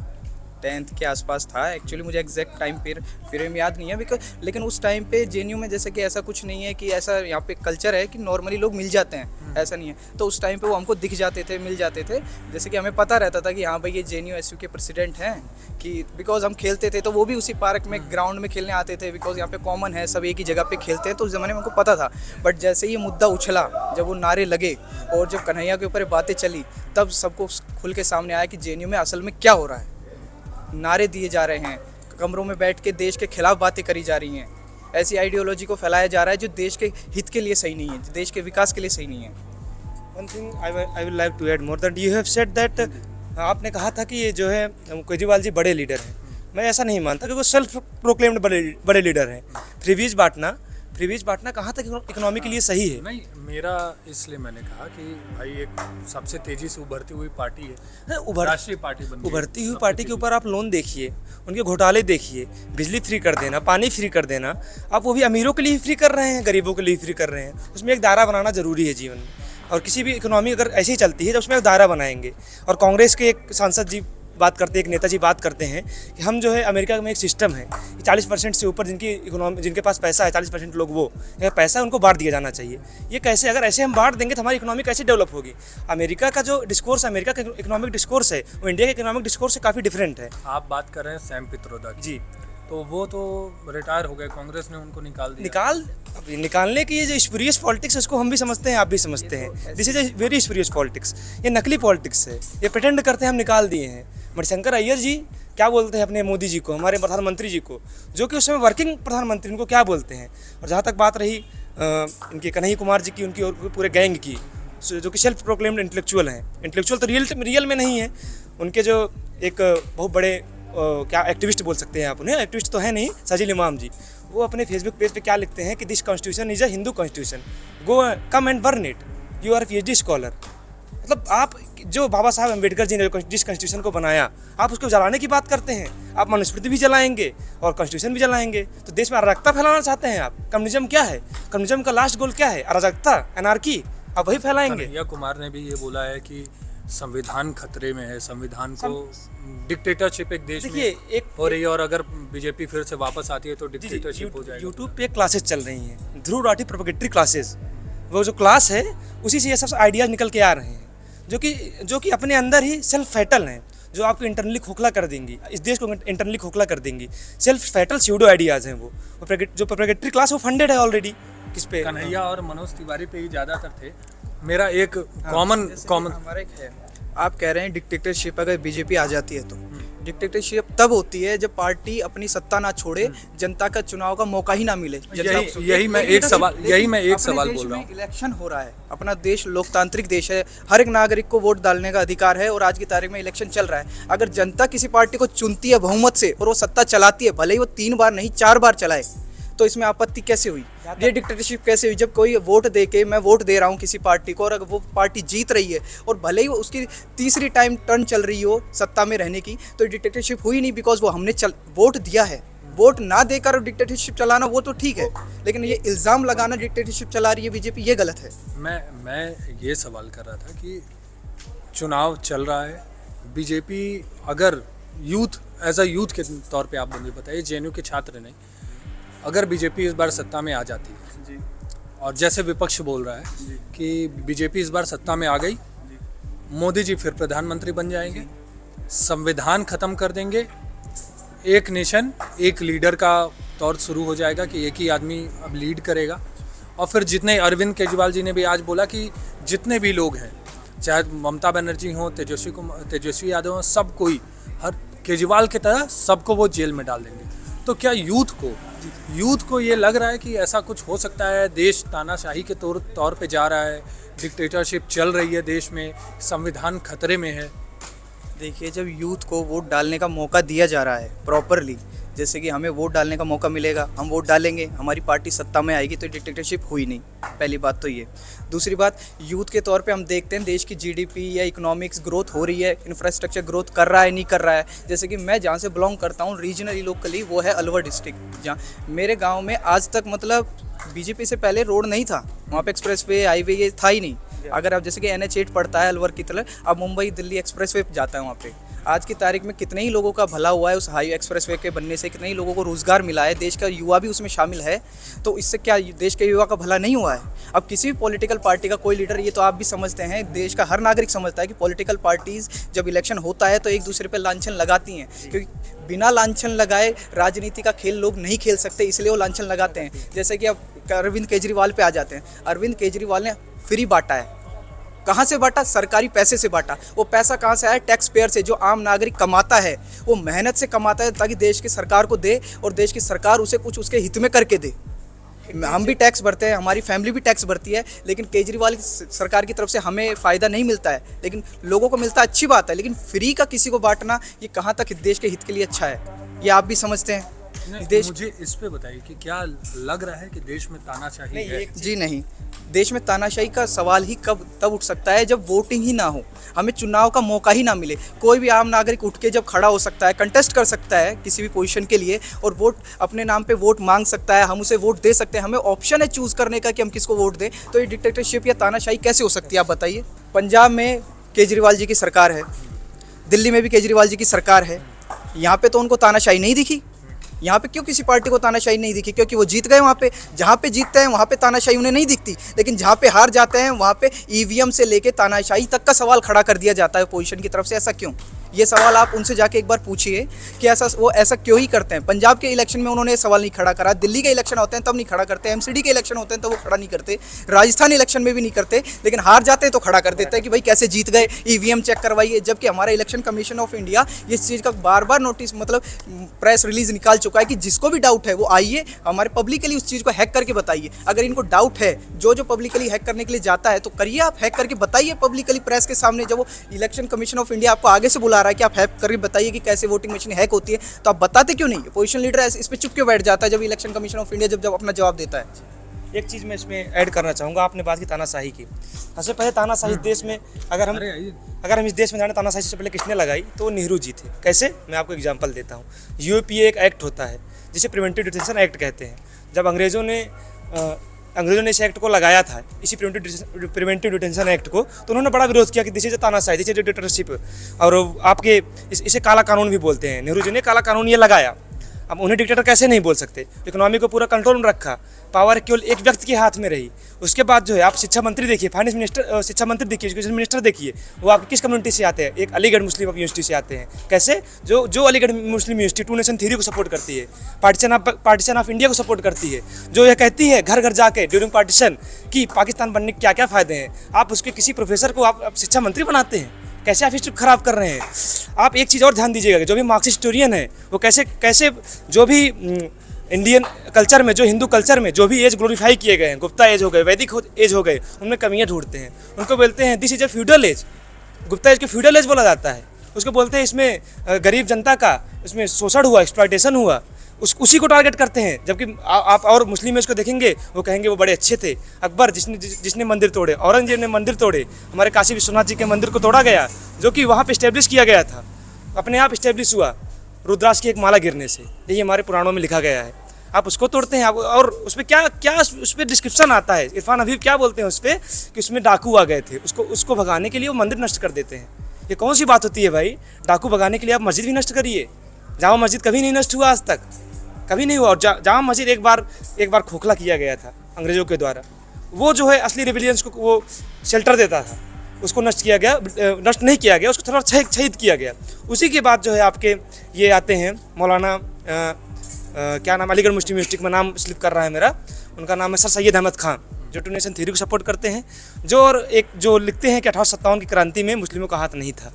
10th के आसपास था। एक्चुअली मुझे एग्जैक्ट टाइम पीरियड याद नहीं है बिकॉज, लेकिन उस टाइम पे जेएनयू में जैसे कि ऐसा कुछ नहीं है कि ऐसा यहाँ पे कल्चर है कि नॉर्मली लोग मिल जाते हैं, ऐसा नहीं है। तो उस टाइम पे वो हमको दिख जाते थे, मिल जाते थे। जैसे कि हमें पता रहता था कि हाँ भाई ये जेएनयू एसयू के प्रेसिडेंट हैं, कि बिकॉज हम खेलते थे तो वो भी उसी पार्क में ग्राउंड में खेलने आते थे बिकॉज यहाँ पे कॉमन है, सब एक ही जगह पे खेलते हैं। तो उस ज़माने में हमको पता था। बट जैसे ही ये मुद्दा उछला, जब वो नारे लगे और जब कन्हैया के ऊपर बातें चली, तब सबको खुल के सामने आया कि जेएनयू में असल में क्या हो रहा है। नारे दिए जा रहे हैं, कमरों में बैठ के देश के खिलाफ बातें करी जा रही हैं, ऐसी आइडियोलॉजी को फैलाया जा रहा है जो देश के हित के लिए सही नहीं है, देश के विकास के लिए सही नहीं है। One thing I will like to add more that you have said that, आपने कहा था कि ये जो है केजरीवाल जी बड़े लीडर हैं। मैं ऐसा नहीं मानता क्योंकि वो सेल्फ प्रोक्लेम्ड बड़े लीडर हैं। फ्रीबीज बांटना कहाँ तक इकोनॉमी के लिए सही है? नहीं, मेरा इसलिए मैंने कहा कि भाई एक सबसे तेजी से उभरती हुई पार्टी है, राष्ट्रीय पार्टी बन गई। उभरती हुई पार्टी के ऊपर आप लोन देखिए, उनके घोटाले देखिए, बिजली फ्री कर देना, पानी फ्री कर देना, आप वो भी अमीरों के लिए फ्री कर रहे हैं, गरीबों के लिए फ्री कर रहे हैं। उसमें एक दायरा बनाना जरूरी है जीवन में, और किसी भी इकोनॉमी अगर ऐसी ही चलती है तो उसमें एक दायरा बनाएंगे। और कांग्रेस के एक सांसद जी बात करते हैं, एक नेताजी बात करते हैं कि हम जो है अमेरिका में एक सिस्टम है कि 40% से ऊपर जिनके पास पैसा है, 40% लोग वो पैसा उनको बांट दिया जाना चाहिए। ये कैसे, अगर ऐसे हम बांट देंगे तो हमारी इकोनॉमी कैसे डेवलप होगी? अमेरिका का जो डिस्कोर्स, अमेरिका का इकोनॉमिक डिस्कोर्स है वो इंडिया के इकोनॉमिक डिस्कोर्स से काफ़ी डिफरेंट है। आप बात कर रहे हैं सैम पित्रोदा की। जी, तो वो तो रिटायर हो गए, कांग्रेस ने उनको निकाल दिया। निकालने की ये जो स्पूरियस पॉलिटिक्स है उसको हम भी समझते हैं, आप भी समझते हैं। This is a very spurious politics. ये नकली पॉलिटिक्स है, ये प्रिटेंड करते हैं हम निकाल दिए हैं। मणिशंकर अय्यर जी क्या बोलते हैं अपने मोदी जी को, हमारे प्रधानमंत्री जी को, जो कि उस समय वर्किंग प्रधानमंत्री, उनको क्या बोलते हैं? और जहाँ तक बात रही इनके कन्हैया कुमार जी की, उनकी और पूरे गैंग की, जो कि सेल्फ प्रोक्लेम्ड इंटेलेक्चुअल हैं। इंटेलेक्चुअल तो रियल में नहीं है। उनके जो एक बहुत बड़े क्या एक्टिविस्ट बोल सकते हैं आप उन्हें, एक्टिविस्ट तो है नहीं, साजिल इमाम जी, वो अपने फेसबुक पेज पे क्या लिखते हैं कि this constitution is a Hindu constitution, go come and burn it, you are PhD scholar. मतलब आप जो बाबा साहब अम्बेडकर जी ने जिस कॉन्स्टिट्यूशन को बनाया, आप उसको जलाने की बात करते हैं। आप मनुस्मृति भी जलाएंगे और कॉन्स्टिट्यूशन भी जलाएंगे, तो देश में अराजकता फैलाना चाहते हैं आप। कम्युनिज्म क्या है? कम्युनिज्म का लास्ट गोल क्या है? अराजकता, एनार्की, आप वही फैलाएंगे। कन्हैया कुमार ने भी ये बोला है कि संविधान खतरे में है, संविधान को डिक्टेटरशिप एक देश में एक हो रही है, और अगर बीजेपी फिर से वापस आती है तो डिक्टेटरशिप हो जाएगी। यूट्यूब पे क्लासेस चल रही हैं, ध्रुव राठी प्रोपेगेटरी क्लासेस, वो जो क्लास है उसी से ये सब आइडियाज निकल के आ रहे हैं, जो कि अपने अंदर ही सेल्फ फैटल हैं, जो आपको इंटरनली खोखला कर देंगी, इस देश को इंटरनली खोखला कर देंगी। सेल्फ फैटल स्यूडो आइडियाज हैं वो जो प्रोपेगेटरी क्लास वो फंडेड है ऑलरेडी। किस पे? कन्हैया और मनोज तिवारी पे ही ज़्यादातर थे। मेरा एक कॉमन हमारा एक है, आप कह रहे हैं डिक्टेटरशिप अगर बीजेपी आ जाती है तो डिक्टेटरशिप तब होती है जब पार्टी अपनी सत्ता ना छोड़े, जनता का चुनाव का मौका ही ना मिले। यही मैं एक सवाल बोल रहा हूँ। इलेक्शन हो रहा है, अपना देश लोकतांत्रिक देश है, हर एक नागरिक को वोट डालने का अधिकार है, और आज की तारीख में इलेक्शन चल रहा है। अगर जनता किसी पार्टी को चुनती है बहुमत से और वो सत्ता चलाती है, भले ही वो 3 बार नहीं 4 बार चलाए, तो इसमें आपत्ति कैसे हुई? ये डिक्टेटरशिप कैसे हुई? जब कोई वोट दे के, मैं वोट दे रहा हूँ किसी पार्टी को और अगर वो पार्टी जीत रही है और भले ही उसकी तीसरी टाइम टर्न चल रही हो सत्ता में रहने की, तो डिक्टेटरशिप हुई नहीं, बिकॉज वो हमने वोट दिया है। वोट ना देकर डिक्टेटरशिप चलाना वो तो ठीक है, लेकिन ये इल्ज़ाम लगाना डिक्टेटरशिप चला रही है बीजेपी, ये गलत है। मैं ये सवाल कर रहा था कि चुनाव चल रहा है, बीजेपी अगर यूथ एज अ यूथ के तौर पे आप मुझे बताइए, जेएनयू के छात्र ने, अगर बीजेपी इस बार सत्ता में आ जाती है जी, और जैसे विपक्ष बोल रहा है कि बीजेपी इस बार सत्ता में आ गई, मोदी जी फिर प्रधानमंत्री बन जाएंगे, संविधान खत्म कर देंगे, एक नेशन एक लीडर का दौर शुरू हो जाएगा कि एक ही आदमी अब लीड करेगा, और फिर जितने, अरविंद केजरीवाल जी ने भी आज बोला कि जितने भी लोग हैं, चाहे ममता बनर्जी हों, तेजस्वी यादव हों, सब कोई, हर केजरीवाल की तरह सबको वो जेल में डाल देंगे। तो क्या यूथ को ये लग रहा है कि ऐसा कुछ हो सकता है, देश तानाशाही के तौर पे जा रहा है, डिक्टेटरशिप चल रही है देश में, संविधान खतरे में है? देखिए, जब यूथ को वोट डालने का मौका दिया जा रहा है प्रॉपरली, जैसे कि हमें वोट डालने का मौका मिलेगा, हम वोट डालेंगे, हमारी पार्टी सत्ता में आएगी, तो डिक्टेटरशिप हुई नहीं। पहली बात तो ये। दूसरी बात, यूथ के तौर पे हम देखते हैं देश की जीडीपी या इकोनॉमिक्स ग्रोथ हो रही है, इंफ्रास्ट्रक्चर ग्रोथ कर रहा है नहीं कर रहा है। जैसे कि मैं जहाँ से बिलोंग करता हूँ रीजनली लोकली, वो है अलवर डिस्ट्रिक्ट, जहाँ मेरे गाँव में आज तक मतलब बीजेपी से पहले रोड नहीं था, वहाँ पे एक्सप्रेस वे हाईवे ये था ही नहीं। अगर आप जैसे कि NH8 पड़ता है अलवर की तरफ, अब मुंबई दिल्ली एक्सप्रेस वे जाता है वहाँ पे। आज की तारीख में कितने ही लोगों का भला हुआ है उस हाई एक्सप्रेस वे के बनने से, कितने ही लोगों को रोज़गार मिला है, देश का युवा भी उसमें शामिल है। तो इससे क्या देश के युवा का भला नहीं हुआ है? अब किसी भी पॉलिटिकल पार्टी का कोई लीडर, ये तो आप भी समझते हैं, देश का हर नागरिक समझता है कि पॉलिटिकल पार्टीज़ जब इलेक्शन होता है तो एक दूसरे पर लांछन लगाती हैं, क्योंकि बिना लांछन लगाए राजनीति का खेल लोग नहीं खेल सकते, इसलिए वो लांछन लगाते हैं। जैसे कि अब अरविंद केजरीवाल पे आ जाते हैं। अरविंद केजरीवाल ने फ्री बांटा है। कहाँ से बांटा? सरकारी पैसे से बांटा। वो पैसा कहाँ से आया? टैक्स पेयर से। जो आम नागरिक कमाता है वो मेहनत से कमाता है ताकि देश की सरकार को दे और देश की सरकार उसे कुछ उसके हित में करके दे। हम भी टैक्स भरते हैं, हमारी फैमिली भी टैक्स भरती है, लेकिन केजरीवाल की सरकार की तरफ से हमें फ़ायदा नहीं मिलता है, लेकिन लोगों को मिलता है, अच्छी बात है। लेकिन फ्री का किसी को बांटना ये कहाँ तक देश के हित के लिए अच्छा है, ये आप भी समझते हैं। मुझे इस पे बताइए कि क्या लग रहा है कि देश में तानाशाही है? जी नहीं, देश में तानाशाही का सवाल ही तब उठ सकता है जब वोटिंग ही ना हो, हमें चुनाव का मौका ही ना मिले। कोई भी आम नागरिक उठ के जब खड़ा हो सकता है, कंटेस्ट कर सकता है किसी भी पोजीशन के लिए और वोट अपने नाम पे वोट मांग सकता है, हम उसे वोट दे सकते हैं, हमें ऑप्शन है चूज़ करने का कि हम किसको वोट दें, तो ये डिक्टेटरशिप या तानाशाही कैसे हो सकती है आप बताइए। पंजाब में केजरीवाल जी की सरकार है, दिल्ली में भी केजरीवाल जी की सरकार है, यहाँ पे तो उनको तानाशाही नहीं दिखी। यहाँ पे क्यों किसी पार्टी को तानाशाही नहीं दिखी? क्योंकि वो जीत गए वहाँ पे। जहाँ पे जीतते हैं वहाँ पे तानाशाही उन्हें नहीं दिखती, लेकिन जहाँ पे हार जाते हैं वहाँ पे EVM से लेके तानाशाही तक का सवाल खड़ा कर दिया जाता है पोजीशन की तरफ से। ऐसा क्यों? ये सवाल आप उनसे जाके एक बार पूछिए कि वो ऐसा क्यों ही करते हैं। पंजाब के इलेक्शन में उन्होंने ये सवाल नहीं खड़ा करा, दिल्ली के इलेक्शन होते हैं तब नहीं खड़ा करते, MCD के इलेक्शन होते हैं तो वो खड़ा नहीं करते, राजस्थान इलेक्शन में भी नहीं करते, लेकिन हार जाते हैं तो खड़ा कर देते हैं कि भाई कैसे जीत गए, EVM चेक करवाइए। जबकि हमारा इलेक्शन कमीशन ऑफ इंडिया इस चीज़ का बार बार नोटिस मतलब प्रेस रिलीज निकाल चुका है कि जिसको भी डाउट है वो आइए, हमारे पब्लिकली उस चीज़ को हैक करके बताइए। अगर इनको डाउट है, जो पब्लिकली हैक करने के लिए जाता है तो करिए, आप हैक करके बताइए पब्लिकली प्रेस के सामने। जब वो इलेक्शन कमीशन ऑफ इंडिया आपको आगे से बुला रहा है कि आप हैक करके बताइए कि कैसे वोटिंग मशीन हैक होती है, तो आप बताते क्यों नहीं? पोजीशन लीडर इस पे चुप क्यों बैठ जाता है जब इलेक्शन कमीशन ऑफ इंडिया जब अपना जवाब देता है? एक चीज़ मैं इसमें ऐड करना चाहूँगा। आपने बात की तानाशाही की। सबसे पहले तानाशाही देश में अगर हम इस देश में जाने तानाशाही सबसे पहले किसने लगाई तो नेहरू जी थे। कैसे? मैं आपको एग्जांपल देता हूँ। UAPA एक एक्ट होता है जिसे प्रिवेंटिव डिटेंशन एक्ट कहते हैं। जब अंग्रेज़ों ने इस एक्ट को लगाया था, इसी प्रिवेंटिव डिटेंशन एक्ट को, तो उन्होंने बड़ा विरोध किया कि दिस इज तानाशाही, दिस इज डिक्टेटरशिप, और आपके इसे काला कानून भी बोलते हैं। नेहरू जी ने काला कानून ये लगाया। अब उन्हें डिक्टेटर कैसे नहीं बोल सकते? इकोनॉमी को पूरा कंट्रोल में रखा, पावर केवल एक व्यक्ति के हाथ में रही। उसके बाद जो है आप शिक्षा मंत्री देखिए, फाइनेंस मिनिस्टर, शिक्षा मंत्री देखिए, एजुकेशन मिनिस्टर देखिए, वो आप किस कम्युनिटी से आते हैं? एक अलीगढ़ मुस्लिम यूनिवर्सिटी से आते हैं। कैसे? जो अलीगढ़ मुस्लिम यूनिवर्सिटी 2 नेशन थ्योरी को सपोर्ट करती है, पार्टीशन ऑफ इंडिया को सपोर्ट करती है, जो यह कहती है घर घर जाके ड्यूरिंग पार्टीशन कि पाकिस्तान बनने के क्या क्या फ़ायदे हैं, आप उसके किसी प्रोफेसर को आप शिक्षा मंत्री बनाते हैं। कैसे आप हिस्ट्री खराब कर रहे हैं? आप एक चीज़ और ध्यान दीजिएगा, जो भी मार्क्सिस्ट हिस्टोरियन है वो कैसे जो भी इंडियन कल्चर में, जो हिंदू कल्चर में जो भी एज ग्लोरीफाई किए गए हैं, गुप्ता एज हो गए, वैदिक एज हो गए, उनमें कमियां ढूंढते हैं। उनको बोलते हैं this is a feudal age. Gupta age को फ्यूडल एज बोला जाता है। उसको बोलते हैं इसमें गरीब जनता का इसमें शोषण हुआ, एक्सप्लॉयटेशन हुआ, उसी को टारगेट करते हैं। जबकि आप और मुस्लिम इसको देखेंगे, वो कहेंगे वो बड़े अच्छे थे। अकबर जिसने मंदिर तोड़े, औरंगजेब ने मंदिर तोड़े, हमारे काशी विश्वनाथ जी के मंदिर को तोड़ा गया, जो कि वहाँ पे इस्टेब्लिश किया गया था, अपने आप इस्टेब्लिश हुआ रुद्राक्ष की एक माला गिरने से। यही हमारे पुराणों में लिखा गया है। आप उसको तोड़ते हैं। आप और उस पर क्या उस पर डिस्क्रिप्शन आता है, इरफान हबीब क्या बोलते हैं उस पर कि उसमें डाकू आ गए थे, उसको भगाने के लिए वो मंदिर नष्ट कर देते हैं। ये कौन सी बात होती है भाई? डाकू भगाने के लिए आप मस्जिद भी नष्ट करिए। जामा मस्जिद कभी नहीं नष्ट हुआ, आज तक कभी नहीं हुआ। और जामा मस्जिद एक बार खोखला किया गया था अंग्रेज़ों के द्वारा। वो जो है असली रिबिलियंस को वो शेल्टर देता था, उसको नष्ट नहीं किया गया, उसको थोड़ा शहीद किया गया। उसी के बाद जो है आपके ये आते हैं मौलाना क्या नाम, अलीगढ़ मुस्लिम यूनिवर्सिटी में नाम स्लिप कर रहा है मेरा, उनका नाम है सर सैयद अहमद खान, जो 2 नेशन थ्योरी को सपोर्ट करते हैं, जो लिखते हैं कि 1857 की क्रांति में मुस्लिमों का हाथ नहीं था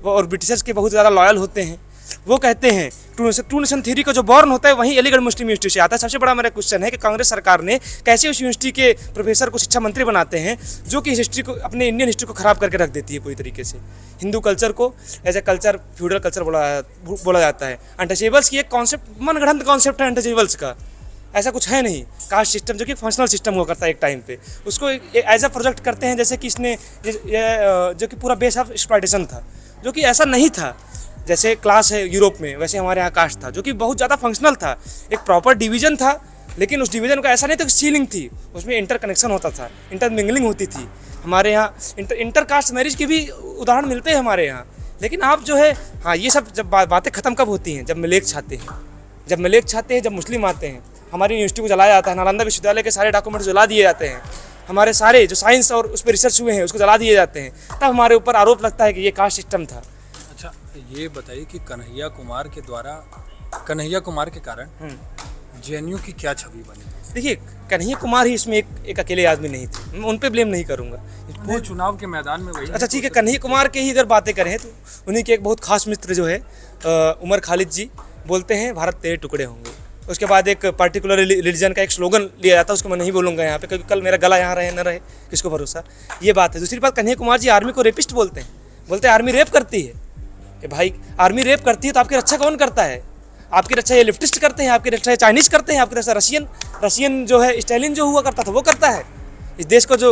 वो, और ब्रिटिशर्स के बहुत ज़्यादा लॉयल होते हैं। वो कहते हैं ट्रू नेशन थ्योरी का जो बॉर्न होता है वहीं अलीगढ़ मुस्लिम यूनिवर्सिटी से आता है। सबसे बड़ा मेरा क्वेश्चन है कि कांग्रेस सरकार ने कैसे उस यूनिवर्सिटी के प्रोफेसर को शिक्षा मंत्री बनाते हैं जो कि हिस्ट्री को, अपने इंडियन हिस्ट्री को ख़राब करके रख देती है पूरी तरीके से। हिंदू कल्चर को as a culture feudal culture बोला जाता है। अनटचेबल्स की एक कॉन्सेप्ट, मनगढ़ंत कॉन्सेप्ट है अनटचेबल्स का, ऐसा कुछ है नहीं। कास्ट सिस्टम जो कि फंक्शनल सिस्टम हुआ करता है एक टाइम पे, उसको एज अ प्रोजेक्ट करते हैं जैसे कि इसने जो कि पूरा बेस ऑफ एक्सप्लॉयटेशन था, जो कि ऐसा नहीं था। जैसे क्लास है यूरोप में, वैसे हमारे यहाँ कास्ट था जो कि बहुत ज़्यादा फंक्शनल था, एक प्रॉपर डिवीजन था, लेकिन उस डिवीजन का ऐसा नहीं था कि सीलिंग थी, उसमें इंटर कनेक्शन होता था, इंटर मिंगलिंग होती थी। हमारे यहाँ इंटर कास्ट मैरिज के भी उदाहरण मिलते हैं हमारे यहाँ। लेकिन आप जो है, हाँ, ये सब जब बातें ख़त्म कब होती हैं? जब मलेक छाते हैं, जब मुस्लिम आते हैं, हमारी यूनिवर्सिटी को जलाया जाता है, नालंदा विश्वविद्यालय के सारे डॉक्यूमेंट्स जला दिए जाते हैं, हमारे सारे जो साइंस और उस पर रिसर्च हुए हैं उसको जला दिए जाते हैं, तब हमारे ऊपर आरोप लगता है कि ये कास्ट सिस्टम था। अच्छा, ये बताइए कि कन्हैया कुमार के कारण जेएनयू की क्या छवि बनी? देखिए, कन्हैया कुमार ही इसमें एक अकेले आदमी नहीं थे, मैं उन पे ब्लेम नहीं करूँगा। वो चुनाव के मैदान में वही। अच्छा ठीक है, कन्हैया कुमार के ही अगर बातें करें तो उन्हीं के एक बहुत खास मित्र जो है उमर खालिद जी बोलते हैं भारत तेरे टुकड़े होंगे। उसके बाद एक पर्टिकुलर रिलीजन का एक स्लोगन लिया जाता है, उसको मैं नहीं बोलूँगा यहाँ पे, क्योंकि कल मेरा गला यहाँ रहे न रहे, किसको भरोसा। ये बात है। दूसरी बात, कन्हैया कुमार जी आर्मी को रेपिस्ट बोलते हैं आर्मी रेप करती है। कि भाई आर्मी रेप करती है तो आपकी रक्षा कौन करता है? आपकी रक्षा ये लेफ्टिस्ट करते हैं, आपकी रक्षा चाइनीज करते हैं, आपकी रक्षा रशियन जो है स्टालिन जो हुआ करता था वो करता है। इस देश को जो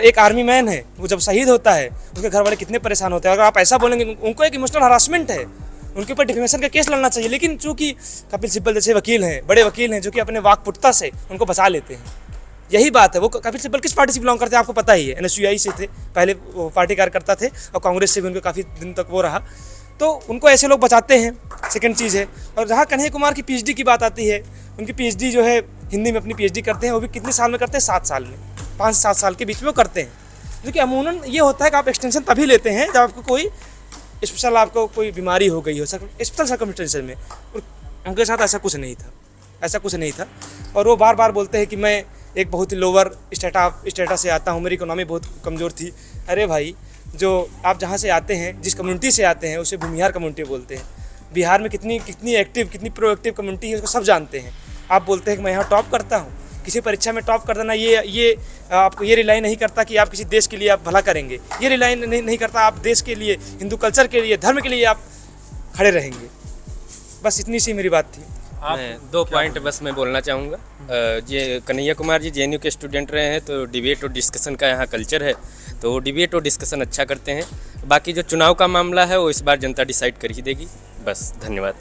एक आर्मी मैन है वो जब शहीद होता है उसके घर वाले कितने परेशान होते हैं। अगर आप ऐसा बोलेंगे, उनको एक इमोशनल हरासमेंट है, उनके ऊपर डिफेमेशन का केस लड़ना चाहिए। लेकिन चूंकि कपिल सिब्बल जैसे वकील हैं, बड़े वकील हैं, जो कि अपने वाकपुटता से उनको बचा लेते हैं, यही बात है। वो कपिल सिब्बल किस पार्टी से बिलोंग करते हैं आपको पता ही है, NSUI से थे, पहले वो पार्टी कार्यकर्ता थे और कांग्रेस से भी उनको काफ़ी दिन तक वो रहा, तो उनको ऐसे लोग बचाते हैं। सेकंड चीज़ है। और जहाँ कन्हैया कुमार की PhD की बात आती है, उनकी PhD जो है हिंदी में अपनी PhD करते हैं, वो भी कितने साल में करते हैं? 7 साल में, 5 से 7 साल के बीच में वो करते हैं। जो कि अमूमन ये होता है कि आप एक्सटेंशन तभी लेते हैं जब आपको कोई स्पेशल, आपको कोई बीमारी हो गई हो, स्पेशल सर्कमस्टेंसेस में। उनके साथ ऐसा कुछ नहीं था। और वो बार बार बोलते हैं कि मैं एक बहुत ही लोअर स्टेटस से आता हूँ, मेरी इकोनॉमी बहुत कमज़ोर थी। अरे भाई, जो आप जहाँ से आते हैं, जिस कम्युनिटी से आते हैं, उसे भूमिहार कम्युनिटी बोलते हैं। बिहार में कितनी एक्टिव, कितनी प्रोएक्टिव कम्युनिटी है, उसको सब जानते हैं। आप बोलते हैं कि मैं यहाँ टॉप करता हूँ, किसी परीक्षा में टॉप कर देना ये आपको ये रिलाई नहीं करता कि आप किसी देश के लिए आप भला करेंगे, ये रिलाई नहीं करता आप देश के लिए, हिंदू कल्चर के लिए, धर्म के लिए आप खड़े रहेंगे। बस इतनी सी मेरी बात थी। मैं 2 पॉइंट बस मैं बोलना चाहूँगा। ये कन्हैया कुमार जी JNU के स्टूडेंट रहे हैं, तो डिबेट और डिस्कशन का यहाँ कल्चर है, तो डिबेट और डिस्कशन अच्छा करते हैं। बाकी जो चुनाव का मामला है वो इस बार जनता डिसाइड कर ही देगी। बस, धन्यवाद।